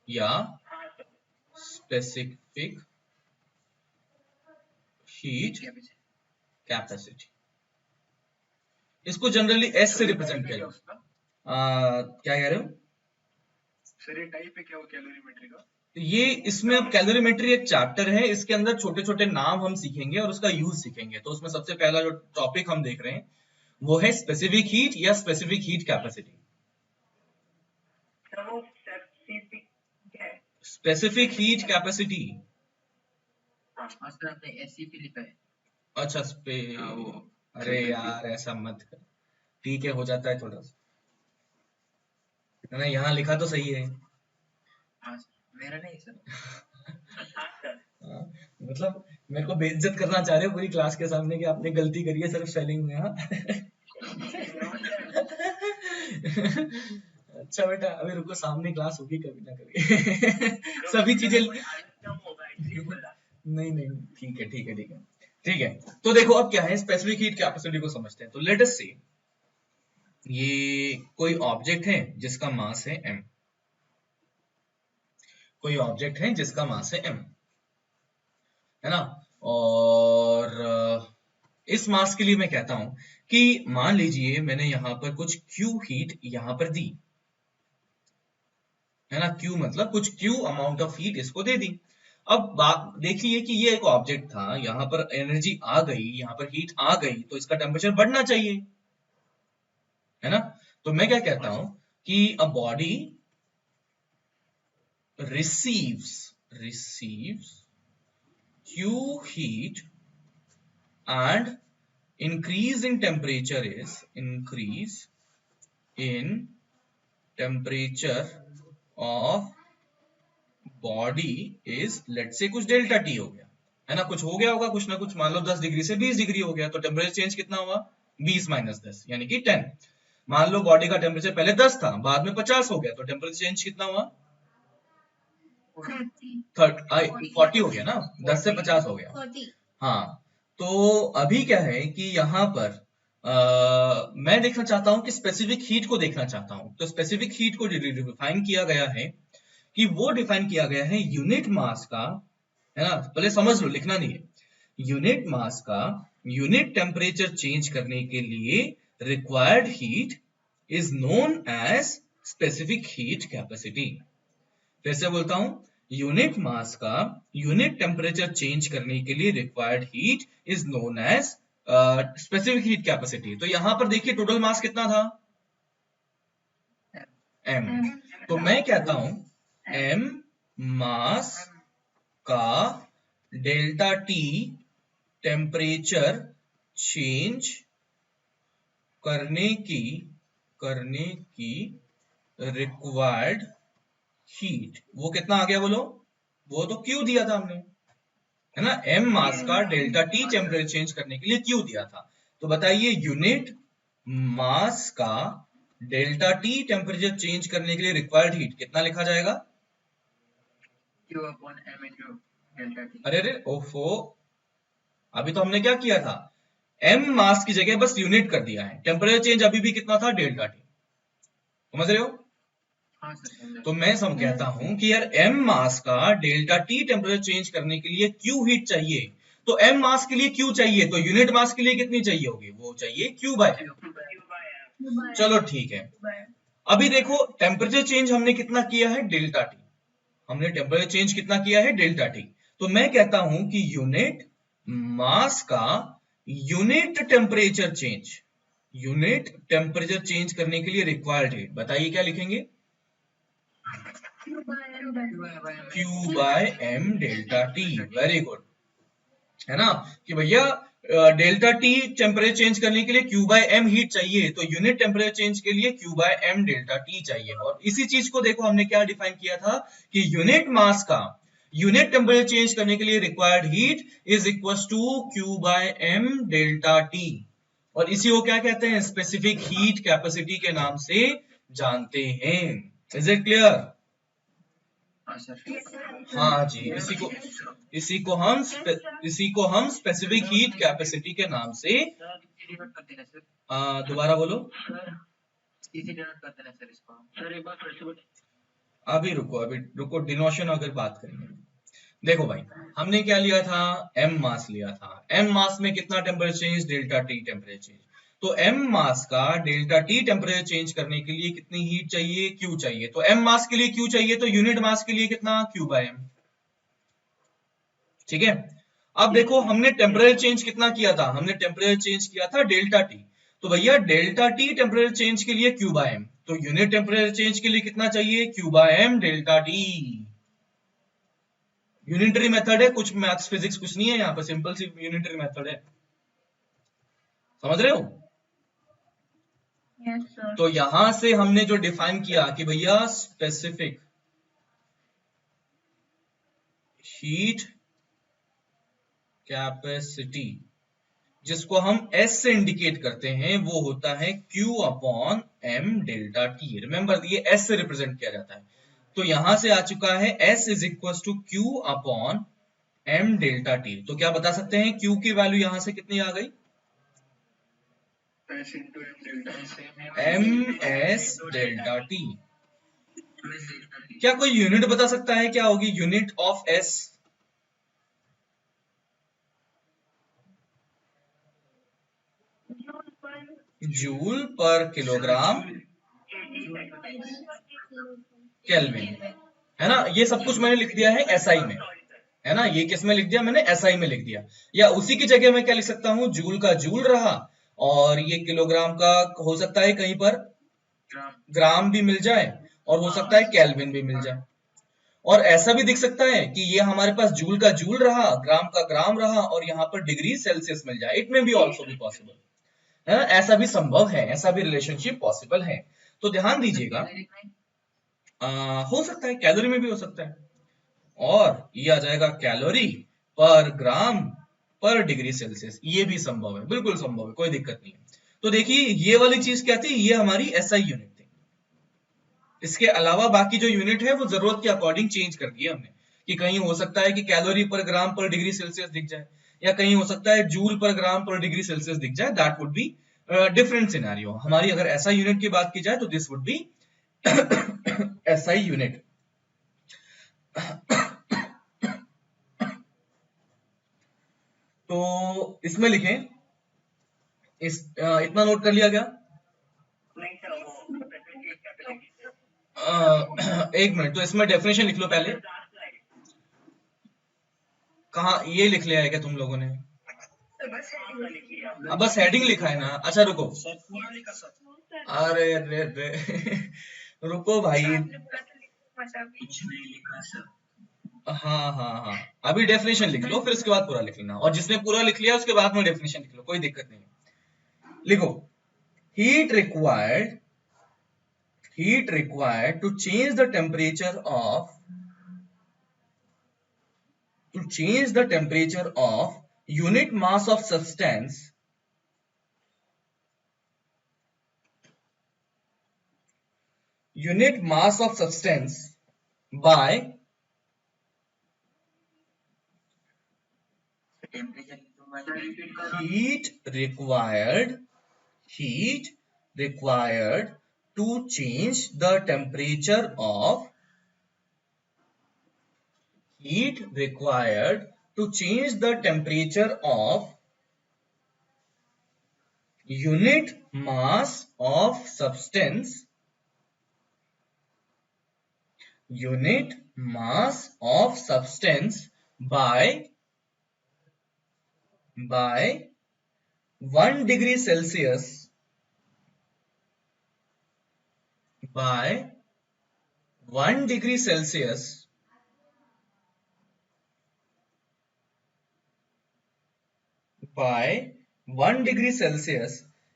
A: या स्पेसिफिक हीट कैपेसिटी। इसको जनरली एस से रिप्रेजेंट किया जाता है। क्या कह रहे हो
D: सर? ये टाइप है क्या वो कैलोरीमेट्री का?
A: ये इसमें अब कैलोरीमेट्री एक चैप्टर है, इसके अंदर छोटे छोटे नाम हम सीखेंगे और उसका यूज सीखेंगे। तो उसमें सबसे पहला जो टॉपिक हम देख रहे हैं वो है स्पेसिफिक हीट या specific heat capacity. Specific heat capacity,
E: आपने एससीपी लिखा है।
A: अच्छा अरे यार ऐसा मत कर, ठीक है हो जाता है थोड़ा सा, ना यहाँ लिखा तो सही है।
E: मेरा नहीं सर।
A: मतलब मेरे को बेइज्जत करना चाह रहे हो पूरी क्लास के सामने कि आपने गलती करी है सिर्फ स्पेलिंग में। हाँ अच्छा बेटा अभी रुको, सामने क्लास होगी कभी ना कभी। सभी चीजें नहीं ठीक है। तो देखो अब क्या है, स्पेसिफिक हीट कैपेसिटी को समझते हैं। तो लेट अस सी ये कोई ऑब्जेक्ट है जिसका मास है m, कोई ऑब्जेक्ट है जिसका मास है m, है ना। और इस मास के लिए मैं कहता हूं कि मान लीजिए मैंने यहां पर कुछ Q हीट यहां पर दी, है ना। Q मतलब कुछ Q अमाउंट ऑफ हीट इसको दे दी। अब बात देखिए कि ये एक ऑब्जेक्ट था, यहां पर एनर्जी आ गई, यहां पर हीट आ गई तो इसका टेम्परेचर बढ़ना चाहिए, है ना। तो मैं क्या कहता हूं कि a body receives Q heat and increase in temperature of body is let's say कुछ डेल्टा टी हो गया, है ना। कुछ हो गया होगा कुछ ना कुछ, मान लो 10 डिग्री से 20 डिग्री हो गया तो टेम्परेचर चेंज कितना हुआ, 20 माइनस 10 यानी कि 10। मान लो बॉडी का टेम्परेचर पहले 10 था बाद में 50 हो गया तो टेम्परेचर चेंज कितना हुआ, 40 हो गया ना, 10 से 50 हो गया। हाँ तो अभी क्या है कि यहाँ पर मैं देखना चाहता हूं कि स्पेसिफिक हीट को देखना चाहता हूं। तो स्पेसिफिक हीट को डिफाइन किया गया है कि वो डिफाइन किया गया है यूनिट मास का, है ना। पहले समझ लो, लिखना नहीं है। यूनिट मास का यूनिट टेम्परेचर चेंज करने के लिए required heat is known as specific heat capacity. फिर से बोलता हूं, यूनिट मास का यूनिट टेम्परेचर चेंज करने के लिए required heat is known as specific heat capacity. तो यहां पर देखिए टोटल मास कितना था, m। तो मैं कहता हूं m मास का डेल्टा टी टेम्परेचर चेंज करने की रिक्वायर्ड हीट, वो कितना आ गया बोलो, वो तो Q दिया था हमने, है ना। m मास का डेल्टा टी टेम्परेचर चेंज करने के लिए Q दिया था। तो बताइए यूनिट मास का डेल्टा टी टेम्परेचर चेंज करने के लिए रिक्वायर्ड हीट कितना लिखा जाएगा?
E: Q upon M into delta T।
A: अरे ओफो, अभी तो हमने क्या किया था, m मास की जगह बस यूनिट कर दिया है, टेम्परेचर चेंज अभी भी कितना था, डेल्टा टी, समझ रहे हो?
E: हाँ सर।
A: तो मैं कहता हूं कि यार m मास का डेल्टा टी टेम्परेचर चेंज करने के लिए Q हीट चाहिए, तो m मास के लिए Q चाहिए, तो यूनिट मास के लिए कितनी चाहिए होगी, वो चाहिए Q बाय m। चलो ठीक है, अभी देखो टेम्परेचर चेंज हमने कितना किया है, डेल्टा टी, हमने टेम्परेचर चेंज कितना किया है, डेल्टा टी। तो मैं कहता हूं कि यूनिट मास का यूनिट टेम्परेचर चेंज करने के लिए रिक्वायर्ड हीट, बताइए क्या लिखेंगे, Q by m delta T. Very good, है ना, कि भैया डेल्टा टी टेम्परेचर चेंज करने के लिए Q बाय m हीट चाहिए, तो यूनिट टेम्परेचर चेंज के लिए Q by m delta T चाहिए। और इसी चीज को देखो हमने क्या डिफाइन किया था कि यूनिट मास का यूनिट टेम्परेचर चेंज करने के लिए required heat is equal to Q by m delta T, और इसी को क्या कहते हैं, स्पेसिफिक हीट कैपेसिटी के नाम से जानते हैं। Is it clear?
E: हाँ सर।
A: हाँ जी, इसी को हम स्पेसिफिक हीट कैपेसिटी के नाम से
E: डिनोट कर देना सर।
A: दोबारा बोलो,
E: इसी डिनोट कर देना सर इसको। सर एक बार फिर से बोलिए।
A: अभी रुको डिनोशन अगर बात करेंगे। देखो भाई, हमने क्या लिया था, m मास लिया था, m मास में कितना temperature change, delta T temperature change. तो m मास का डेल्टा टी टेम्परेचर चेंज करने के लिए कितनी हीट चाहिए, Q चाहिए। तो m मास के लिए Q चाहिए, तो यूनिट मास के लिए कितना, Q बाय m। ठीक है, अब देखो हमने टेम्परेचर चेंज कितना किया था, हमने टेम्परेचर चेंज किया था डेल्टा टी। तो भैया डेल्टा टी टेम्परेचर चेंज के लिए Q बाय m, तो यूनिट टेम्परेचर चेंज के लिए कितना चाहिए, Q by m delta T. Unitary method है, कुछ मैथ्स फिजिक्स कुछ नहीं है यहाँ पर, सिंपल सी यूनिटरी मेथड है, समझ रहे हो?
B: Yes sir.
A: तो यहां से हमने जो डिफाइन किया कि भैया स्पेसिफिक हीट कैपेसिटी, जिसको हम S से इंडिकेट करते हैं, वो होता है Q upon m delta T. Remember, ये S से रिप्रेजेंट किया जाता है। तो यहां से आ चुका है S is equal to Q upon m delta T. तो क्या बता सकते हैं Q की वैल्यू यहां से कितनी आ गई,
D: S into M delta।
A: ms delta T. क्या कोई यूनिट बता सकता है क्या होगी यूनिट ऑफ S? जूल पर किलोग्राम केल्विन, है ना। ये सब कुछ मैंने लिख दिया है SI में, है ना, ये किस में लिख दिया मैंने, SI में लिख दिया। या उसी की जगह मैं क्या लिख सकता हूँ, जूल का जूल रहा, और ये किलोग्राम का हो सकता है कहीं पर ग्राम भी मिल जाए, और हो सकता है केल्विन भी मिल जाए। और ऐसा भी दिख सकता है कि ये हमारे पास जूल का जूल रहा, ग्राम का ग्राम रहा, और यहाँ पर डिग्री सेल्सियस मिल जाए। इट में बी ऑल्सो बी पॉसिबल, है ना, ऐसा भी संभव है, ऐसा भी रिलेशनशिप पॉसिबल है। तो ध्यान दीजिएगा, हो सकता है कैलोरी में भी हो सकता है, और ये आ जाएगा कैलोरी पर ग्राम पर डिग्री सेल्सियस, ये भी संभव है, बिल्कुल संभव है, कोई दिक्कत नहीं है। तो देखिए ये वाली चीज क्या थी, ये हमारी SI यूनिट थी। इसके अलावा बाकी जो यूनिट है वो जरूरत के अकॉर्डिंग चेंज कर दिया हमने, कि कहीं हो सकता है कि कैलोरी पर ग्राम पर डिग्री सेल्सियस दिख जाए, या कहीं हो सकता है जूल पर ग्राम पर डिग्री सेल्सियस दिख जाए। That would be different scenario. हमारी अगर SI यूनिट की बात की जाए तो this would be SI unit. तो इसमें लिखें, इतना नोट कर लिया गया?
C: नहीं सर, वो
A: एक मिनट, तो इसमें डेफिनेशन लिख लो पहले। कहाँ ये लिख लिया है क्या तुम लोगों ने? अब बस हेडिंग लिखा है ना। अच्छा रुको,
C: सर पूरा लिखा सर।
A: अरे रे रे रुको भाई।
E: कुछ नहीं लिखा सर।
A: हाँ हाँ हाँ, अभी डेफिनेशन लिख लो, फिर उसके बाद पूरा लिख लेना, और जिसने पूरा लिख लिया उसके बाद में डेफिनेशन लिख लो, कोई दिक्कत नहीं है। लिखो, heat required to change the temperature of unit mass of substance by
E: temperature repeat करो।
A: heat required to change the temperature of unit mass of substance by 1 degree Celsius by 1 degree Celsius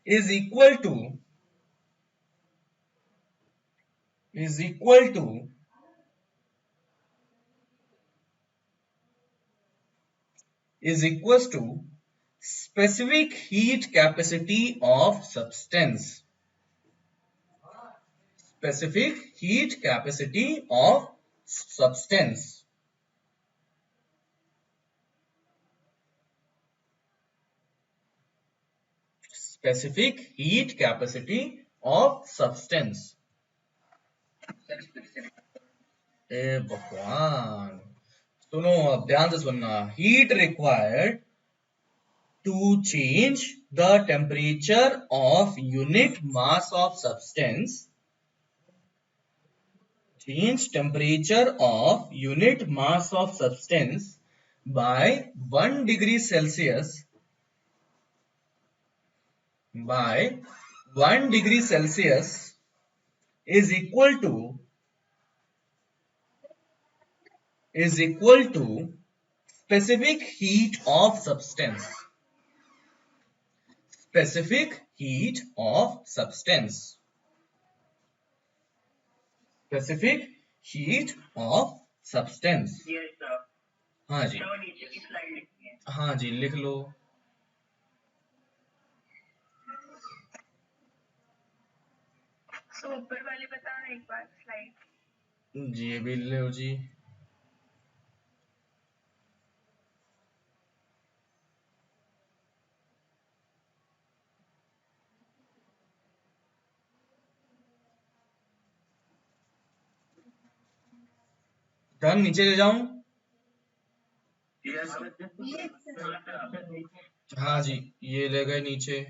A: is equal to specific heat capacity of substance. Specific heat capacity of substance. Specific heat capacity of substance. ए भगवान, सुनो अब ध्यान से सुनना। Heat required to change the temperature of unit mass of substance by 1 degree Celsius is equal to specific heat of substance. Specific heat of substance. Specific heat of substance. हाँ जी, हाँ जी लिख लो।
B: तो ऊपर वाले बताना एक बार स्लाइड।
A: जी अभी लो जी। डन, नीचे ले जाऊं? हाँ जी, ये ले गए नीचे।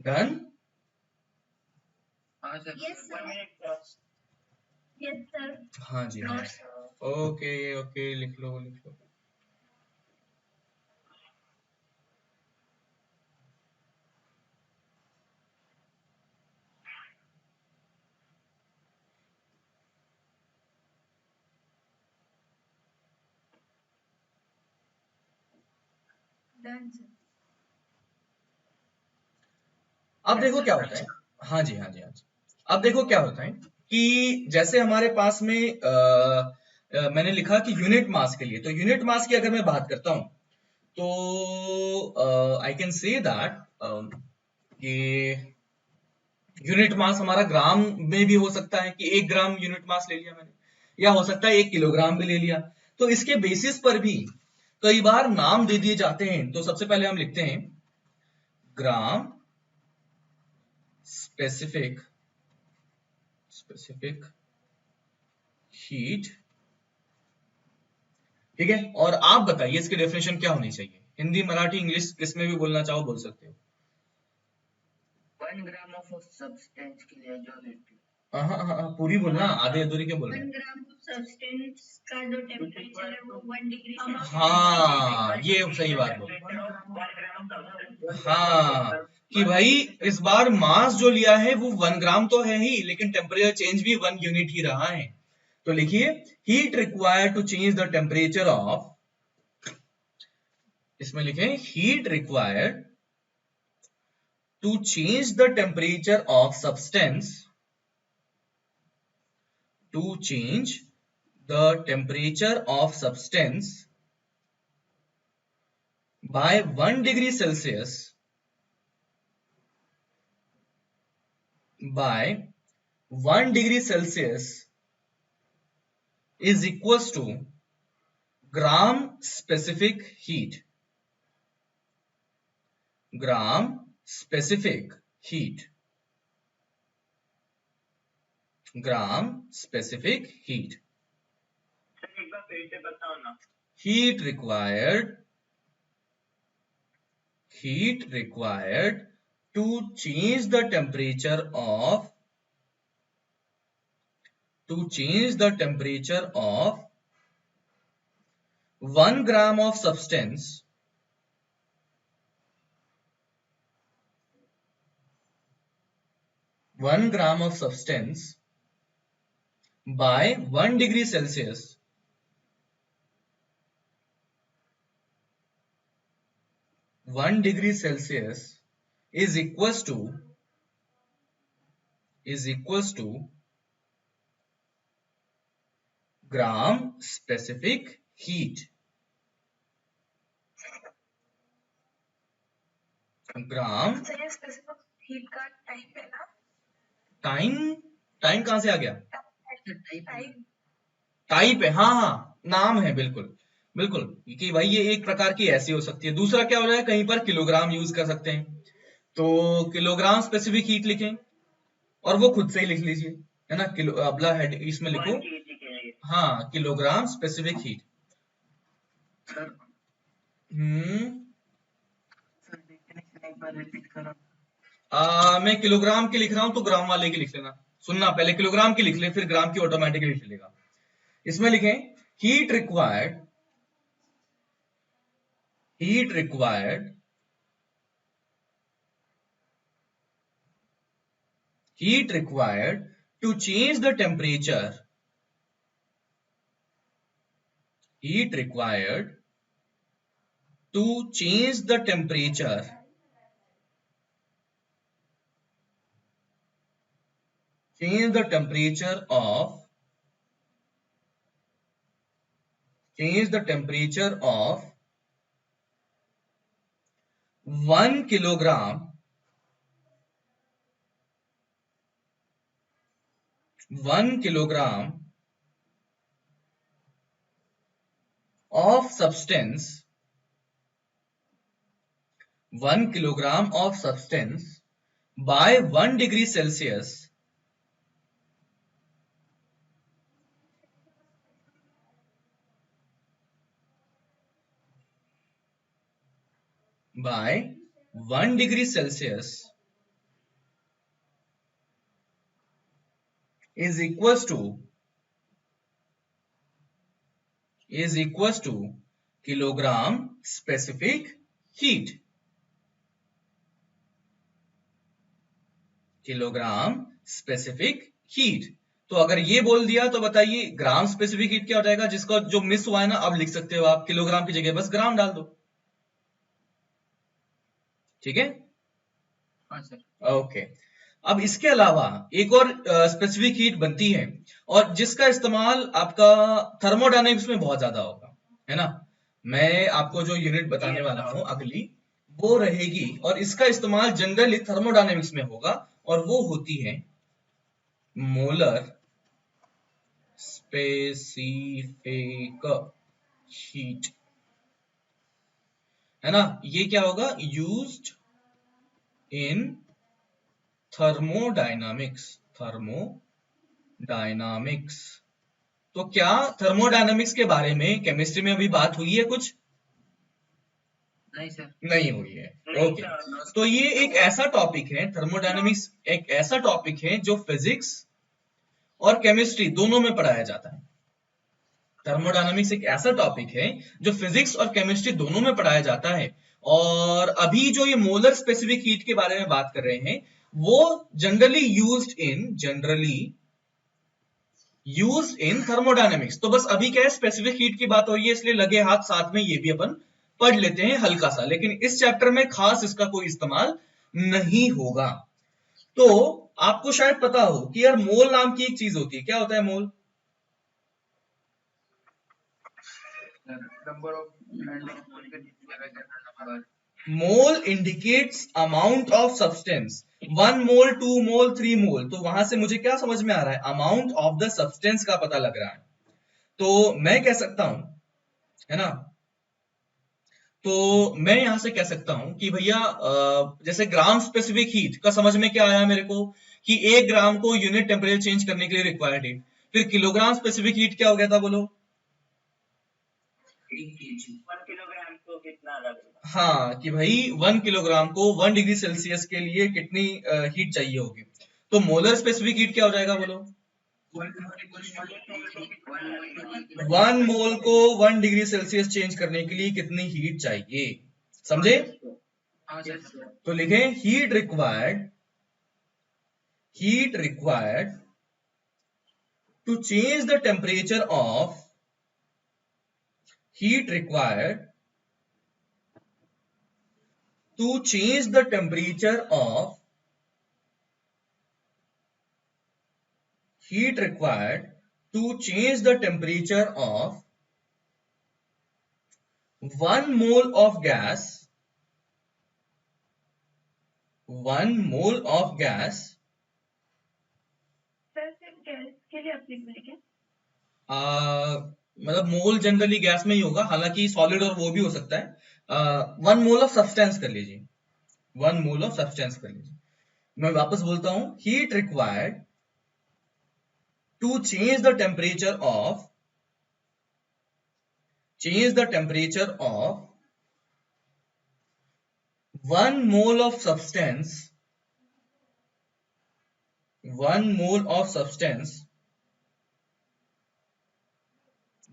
A: डन?
E: हाँ सर।
B: Yes sir.
A: हाँ जी हाँ। ओके ओके, लिख लो लिख लो।
B: Done sir.
A: अब देखो क्या होता है। हाँ जी हाँ जी हाँ जी। अब देखो क्या होता है कि जैसे हमारे पास में मैंने लिखा कि यूनिट मास के लिए, तो यूनिट मास की अगर मैं बात करता हूं तो आई कैन से दैट कि यूनिट मास हमारा ग्राम में भी हो सकता है कि 1 ग्राम यूनिट मास ले लिया मैंने, या हो सकता है 1 किलोग्राम भी ले लिया। तो इसके बेसिस पर भी कई बार नाम दे दिए जाते हैं। तो सबसे पहले हम लिखते हैं ग्राम specific heat ठीक है, और आप बताइए इसकी डेफिनेशन क्या होनी चाहिए, हिंदी मराठी इंग्लिश किसमें भी बोलना चाहो बोल सकते हो।
E: 1 ग्राम ऑफ सब्सटेंस के लिए जो हीट
A: हाँ, पूरी बोलना, आधे अधूरी क्या बोल रहे
B: 1
A: हैं।
B: ग्राम ऑफ सब्सटेंस का जो टेम्परेचर है वो 1 डिग्री
A: हाँ, ये सही बात बोल, हाँ, कि भाई इस बार मास जो लिया है वो 1 ग्राम तो है ही, लेकिन टेम्परेचर चेंज भी 1 यूनिट ही रहा है। तो लिखिए heat required to change the temperature of, इसमें लिखें heat required to change the temperature of substance, to change the temperature of substance by 1 degree Celsius is equals to gram specific heat. Gram specific heat. Gram specific heat.
C: एक बार फिर से बताओ ना।
A: Heat required to change the temperature of 1 gram of substance by 1 degree Celsius is equals to gram specific heat. Gram
B: specific heat का type है ना,
A: time कहां से आ गया,
B: टाइप
A: टाइप है, हाँ, नाम है, बिल्कुल कि भाई ये एक प्रकार की ऐसी हो सकती है। दूसरा क्या हो रहा है, कहीं पर किलोग्राम यूज कर सकते हैं, तो किलोग्राम स्पेसिफिक हीट लिखें और वो खुद से ही लिख लीजिए, है ना, किलो अगला हेड इसमें लिखो, हाँ, kilogram specific heat.
E: Sir definition एक बार रिपीट करो।
A: मैं किलोग्राम की लिख रहा हूं तो ग्राम वाले की लिख लेना, सुनना, पहले किलोग्राम की लिख ले फिर ग्राम की ऑटोमेटिकली लिख लेगा। इसमें लिखें heat required to change the temperature of 1 kilogram of substance by 1 degree Celsius is equals to kilogram specific heat. तो अगर ये बोल दिया तो बताइए ग्राम स्पेसिफिक हीट क्या हो जाएगा, जिसका जो मिस हुआ है ना, अब लिख सकते हो आप, किलोग्राम की जगह बस ग्राम डाल दो, ठीक है,
E: हाँ सर।
A: ओके। अब इसके अलावा एक और स्पेसिफिक हीट बनती है और जिसका इस्तेमाल आपका थर्मोडायनेमिक्स में बहुत ज्यादा होगा, है ना, मैं आपको जो यूनिट बताने वाला हूं अगली वो रहेगी, और इसका इस्तेमाल जनरली थर्मोडायनेमिक्स में होगा, और वो होती है मोलर स्पेसिफिक हीट, है ना, ये क्या होगा, यूज्ड इन थर्मोडायनामिक्स। तो क्या थर्मोडायनामिक्स के बारे में केमिस्ट्री में अभी बात हुई है कुछ?
E: नहीं सर।
A: नहीं हुई है। ओके, तो ये एक ऐसा टॉपिक है, थर्मोडायनामिक्स एक ऐसा टॉपिक है जो फिजिक्स और केमिस्ट्री दोनों में पढ़ाया जाता है। थर्मोडायनामिक्स एक ऐसा टॉपिक है जो फिजिक्स और केमिस्ट्री दोनों में पढ़ाया जाता है। और अभी जो ये मोलर स्पेसिफिक हीट के बारे में बात कर रहे हैं वो जनरली यूज्ड इन थर्मोडायनामिक्स। तो बस अभी क्या है, स्पेसिफिक हीट की बात हो रही है, इसलिए लगे हाथ साथ में ये भी अपन पढ़ लेते हैं हल्का सा, लेकिन इस चैप्टर में खास इसका कोई इस्तेमाल नहीं होगा। तो आपको शायद पता हो कि यार मोल नाम की एक चीज होती है। क्या होता है mole?
E: Number of
A: mole indicates amount of substance. 1 mole, 2 mole, 3 mole. तो वहां से मुझे क्या समझ में आ रहा है, अमाउंट ऑफ द सब्सटेंस का पता लग रहा है। तो मैं कह सकता हूं, है ना, तो मैं यहां से कह सकता हूं कि भैया जैसे ग्राम स्पेसिफिक हीट का समझ में क्या आया मेरे को कि 1 ग्राम को यूनिट टेम्परेचर चेंज करने के लिए रिक्वायर्ड हीट। फिर किलोग्राम स्पेसिफिक हीट क्या हो गया था, बोलो?
C: 1 किलोग्राम को कितना लगेगा?
A: हाँ, कि भाई 1 किलोग्राम को 1 डिग्री सेल्सियस के लिए कितनी हीट चाहिए होगी। तो मोलर स्पेसिफिक हीट क्या हो जाएगा, बोलो? 1 मोल को 1 डिग्री सेल्सियस चेंज करने के लिए कितनी हीट चाहिए, समझे?
E: हाँ सर।
A: तो लिखें heat required to change the temperature of heat required to change the temperature of heat required to change the temperature of 1 mole of gas, 1 mole of gas
B: sir सिर्फ गैस के लिए applicable है क्या?
A: मतलब मोल generally gas में ही होगा, हालांकि solid और वो भी हो सकता है। 1 मोल ऑफ सब्सटेंस कर लीजिए, 1 मोल ऑफ सब्सटेंस कर लीजिए। मैं वापस बोलता हूं, heat required to change the temperature of 1 mole of substance, 1 mole of substance,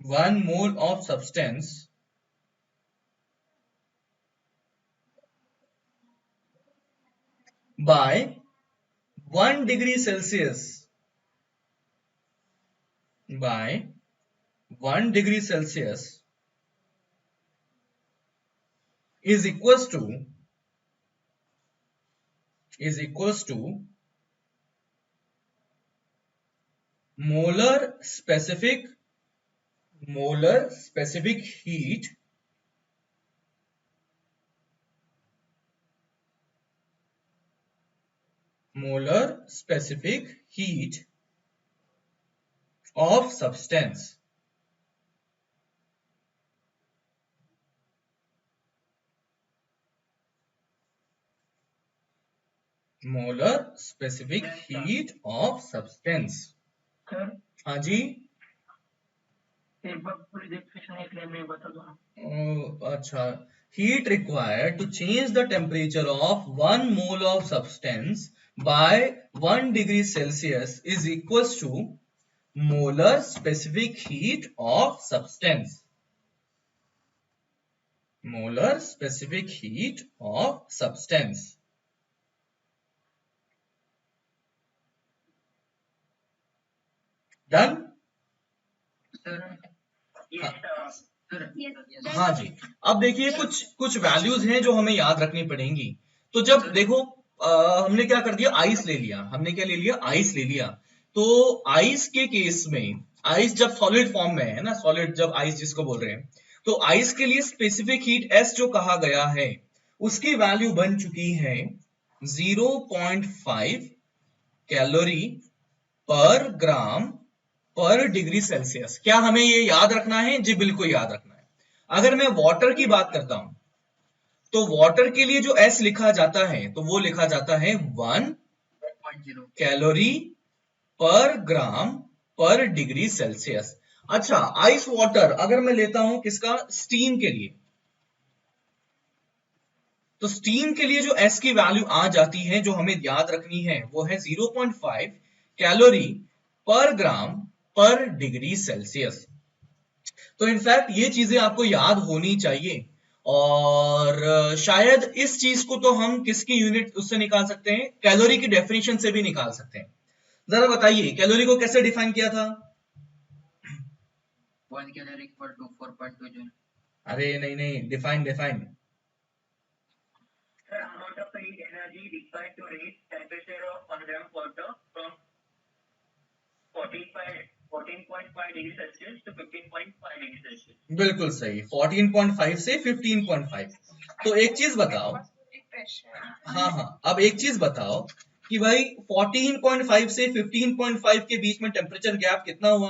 A: 1 mole of substance by 1 degree Celsius, by 1 degree Celsius is equals to molar specific heat of substance. Molar specific heat of substance.
D: Sir
A: हाँ जी,
D: एक बार पूरी definition एक line में बता दो।
A: अच्छा, heat required to change the temperature of 1 mole of substance by 1 degree Celsius is equals to molar specific heat of substance. Molar specific heat of substance. Done? हाँ जी, अब देखिए कुछ वैल्यूज हैं जो हमें याद रखनी पड़ेंगी। तो जब देखो हमने क्या कर दिया, आइस ले लिया, हमने क्या ले लिया, आइस ले लिया। तो आइस के केस में, आइस जब सॉलिड फॉर्म में है ना, सॉलिड जब आइस जिसको बोल रहे हैं, तो आइस के लिए स्पेसिफिक हीट एस जो कहा गया है उसकी वैल्यू बन चुकी है 0.5 कैलोरी पर ग्राम पर डिग्री सेल्सियस। क्या हमें ये याद रखना है? जी बिल्कुल याद रखना है। अगर मैं वाटर की बात करता हूं तो वाटर के लिए जो एस लिखा जाता है तो वो लिखा जाता है 1 कैलोरी पर ग्राम पर डिग्री सेल्सियस। अच्छा, आइस वाटर अगर मैं लेता हूं किसका, स्टीम के लिए, तो स्टीम के लिए जो एस की वैल्यू आ जाती है जो हमें याद रखनी है वो है 0.5 कैलोरी पर ग्राम पर डिग्री सेल्सियस। तो इनफैक्ट ये चीजें आपको याद होनी चाहिए, और शायद इस चीज को तो हम किसकी यूनिट उससे निकाल सकते हैं, कैलोरी की डेफिनेशन से भी निकाल सकते हैं। जरा बताइए कैलोरी को कैसे डिफाइन किया था?
E: 1 calorie equal to 4.2 joule.
A: अरे नहीं नहीं, define define.
D: Sir, amount of heat energy required to reach temperature of 1 gram water from 14.5 degree Celsius to 15.5 degree Celsius.
A: बिल्कुल सही, 14.5 से 15.5। तो एक चीज बताओ, हाँ हाँ, अब एक चीज बताओ कि भाई 14.5 से 15.5 के बीच में टेम्परेचर गैप कितना हुआ?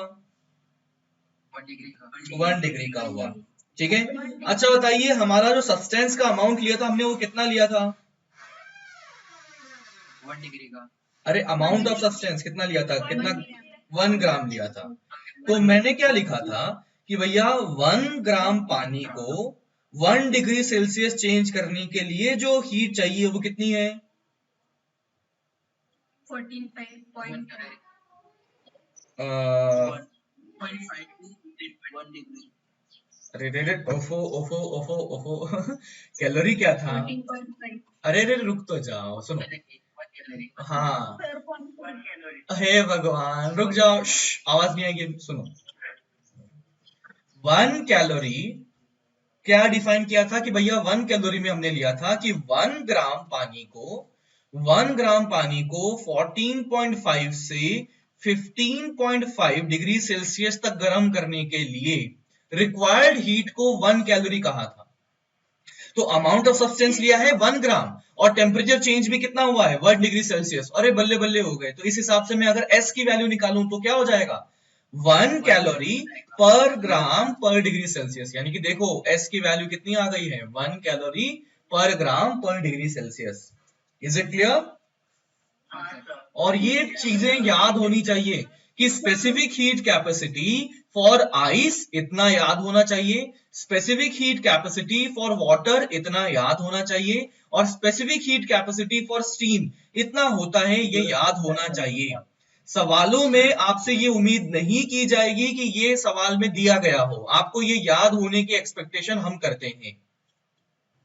E: 1 degree का
A: 1 डिग्री का हुआ, ठीक है। अच्छा बताइए, हमारा जो सब्सटेंस का अमाउंट लिया था हमने वो कितना लिया था?
E: 1 degree का
A: अरे अमाउंट ऑफ सब्सटेंस कितना लिया था, कितना? 1 ग्राम लिया था। तो मैंने क्या लिखा था कि भैया 1 ग्राम पानी को 1 डिग्री सेल्सियस चेंज करने के लिए जो हीट चाहिए वो कितनी है?
B: 14.5
A: अ,
E: 1.5 to 1 degree.
A: अरे रे रे, ओफो ओफो ओफो ओफो कैलोरी क्या था?
B: 14.5
A: अरे रे रुक तो जाओ, सुनो।
E: 1 calorie.
A: हाँ,
D: 1 calorie.
A: हे भगवान रुक जाओ, आवाज नहीं आएगी, सुनो। 1 कैलोरी क्या डिफाइन किया था कि भैया 1 कैलोरी में हमने लिया था कि 1 ग्राम पानी को 14.5 से 15.5 डिग्री सेल्सियस तक गर्म करने के लिए रिक्वायर्ड हीट को 1 कैलोरी कहा था। तो अमाउंट ऑफ सब्सटेंस लिया है 1 ग्राम और टेम्परेचर चेंज भी कितना हुआ है 1 डिग्री सेल्सियस। अरे बल्ले बल्ले हो गए। तो इस हिसाब से मैं अगर एस की वैल्यू निकालूं तो क्या हो जाएगा, 1 कैलोरी पर ग्राम पर डिग्री सेल्सियस। यानी कि देखो एस की वैल्यू कितनी आ गई है, 1 कैलोरी पर ग्राम पर degree Celsius. Is it clear?
D: हाँ सर.
A: और ये चीजें याद होनी चाहिए कि specific heat capacity for ice इतना याद होना चाहिए, specific heat capacity for water इतना याद होना चाहिए, और specific heat capacity for steam इतना होता है, ये याद होना चाहिए। सवालों में आपसे ये उम्मीद नहीं की जाएगी कि ये सवाल में दिया गया हो, आपको ये याद होने की एक्सपेक्टेशन हम करते हैं।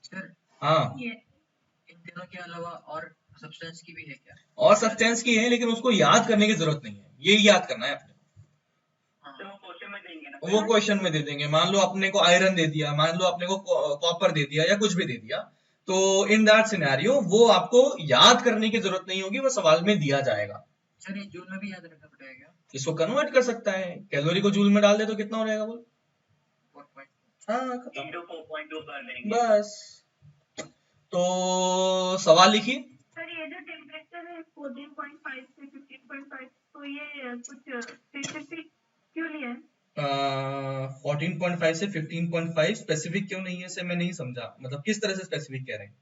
E: सर
A: हाँ,
E: इन तीनों के अलावा और सब्सटेंस की भी है क्या?
A: और सब्सटेंस की है लेकिन उसको याद करने की जरूरत नहीं है, ये याद करना है आपने।
D: तो वो क्वेश्चन में देंगे ना.
A: वो क्वेश्चन में दे देंगे। मान लो अपने को आयरन दे दिया, मान लो अपने को कॉपर दे दिया या कुछ भी दे दिया, तो इन दैट सिनेरियो वो आपको याद करने की जरूरत नहीं होगी, वो सवाल में दिया जाएगा।
E: सर ये जूल में भी याद रखना पड़ेगा क्या?
A: इसको कन्वर्ट कर सकता है, कैलोरी को जूल में डाल दे तो कितना हो जाएगा बोल।
E: 4.2.
A: हाँ खत्म,
D: इंटू 4.2 कर देंगे.
A: बस। तो सवाल लिखिए।
B: सर ये जो टेम्परेचर है 14.5 से 15.5, तो ये कुछ स्पेसिफिक क्यों लिया है?
A: 14.5 से 15.5 स्पेसिफिक क्यों नहीं है, इसे मैं नहीं समझा, मतलब किस तरह से स्पेसिफिक कह रहे हैं?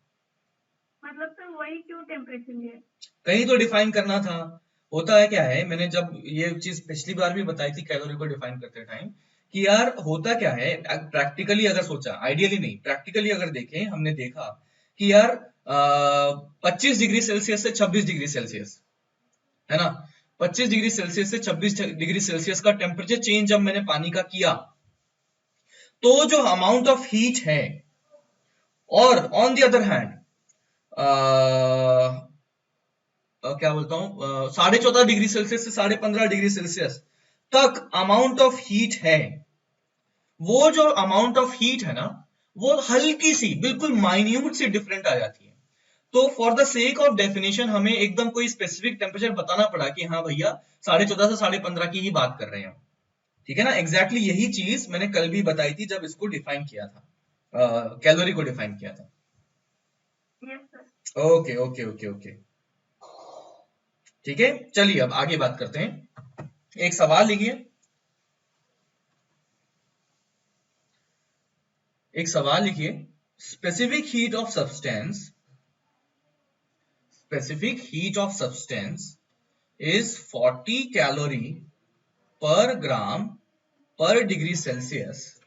B: मतलब सर वही क्यों टेम्परेचर लिया है?
A: कहीं तो डिफाइन करना था। होता है क्या है, मैंने जब ये चीज पिछली बार भी बताई थी कैलोरी को डिफाइन करते टाइम, कि यार होता क्या है, प्रैक्टिकली अगर सोचा, आइडियली नहीं, प्रैक्टिकली अगर देखें, हमने देखा कि यार 25 डिग्री सेल्सियस से 26 डिग्री सेल्सियस है ना, 25 डिग्री सेल्सियस से 26 डिग्री सेल्सियस का टेम्परेचर चेंज जब मैंने पानी का किया, तो जो अमाउंट ऑफ हीट है, और ऑन द अदर हैंड क्या बोलता हूं, 14.5 डिग्री सेल्सियस से 15.5 डिग्री सेल्सियस तक अमाउंट ऑफ हीट है, वो जो अमाउंट ऑफ हीट है ना, वो हल्की सी बिल्कुल माइन्यूट सी डिफरेंट आ जाती है। तो for the sake of definition हमें एकदम कोई स्पेसिफिक टेम्परेचर बताना पड़ा कि हाँ भैया 14.5 से 15.5 की ही बात कर रहे हैं, ठीक है ना। एग्जैक्टली यही चीज मैंने कल भी बताई थी जब इसको डिफाइन किया था, कैलोरी को डिफाइन किया था।
B: Yes sir.
A: Okay okay okay okay, ठीक है। चलिए अब आगे बात करते हैं। एक सवाल लिखिए, एक सवाल लिखिए। Specific heat of substance, specific heat of substance is 40 calorie per gram per degree Celsius,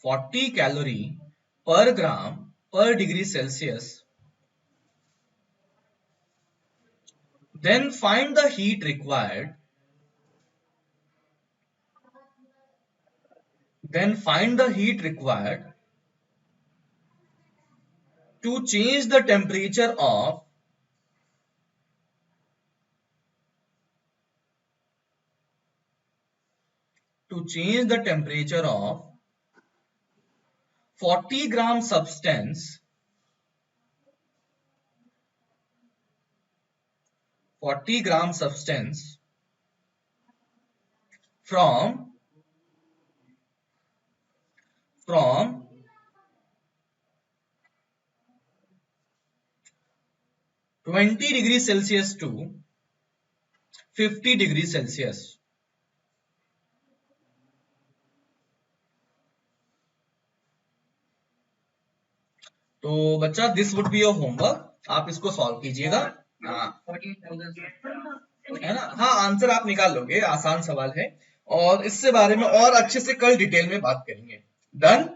A: 40 calorie per gram per degree Celsius, then find the heat required, to change the temperature of 40 gram substance from 20 degrees Celsius to 50 degrees Celsius. तो बच्चा this would be your homework, आप इसको solve कीजिएगा। हाँ
E: 48,000
A: है ना, हाँ answer आप निकाल लोगे, आसान सवाल है और इससे बारे में और अच्छे से कल डिटेल में बात करेंगे। डन।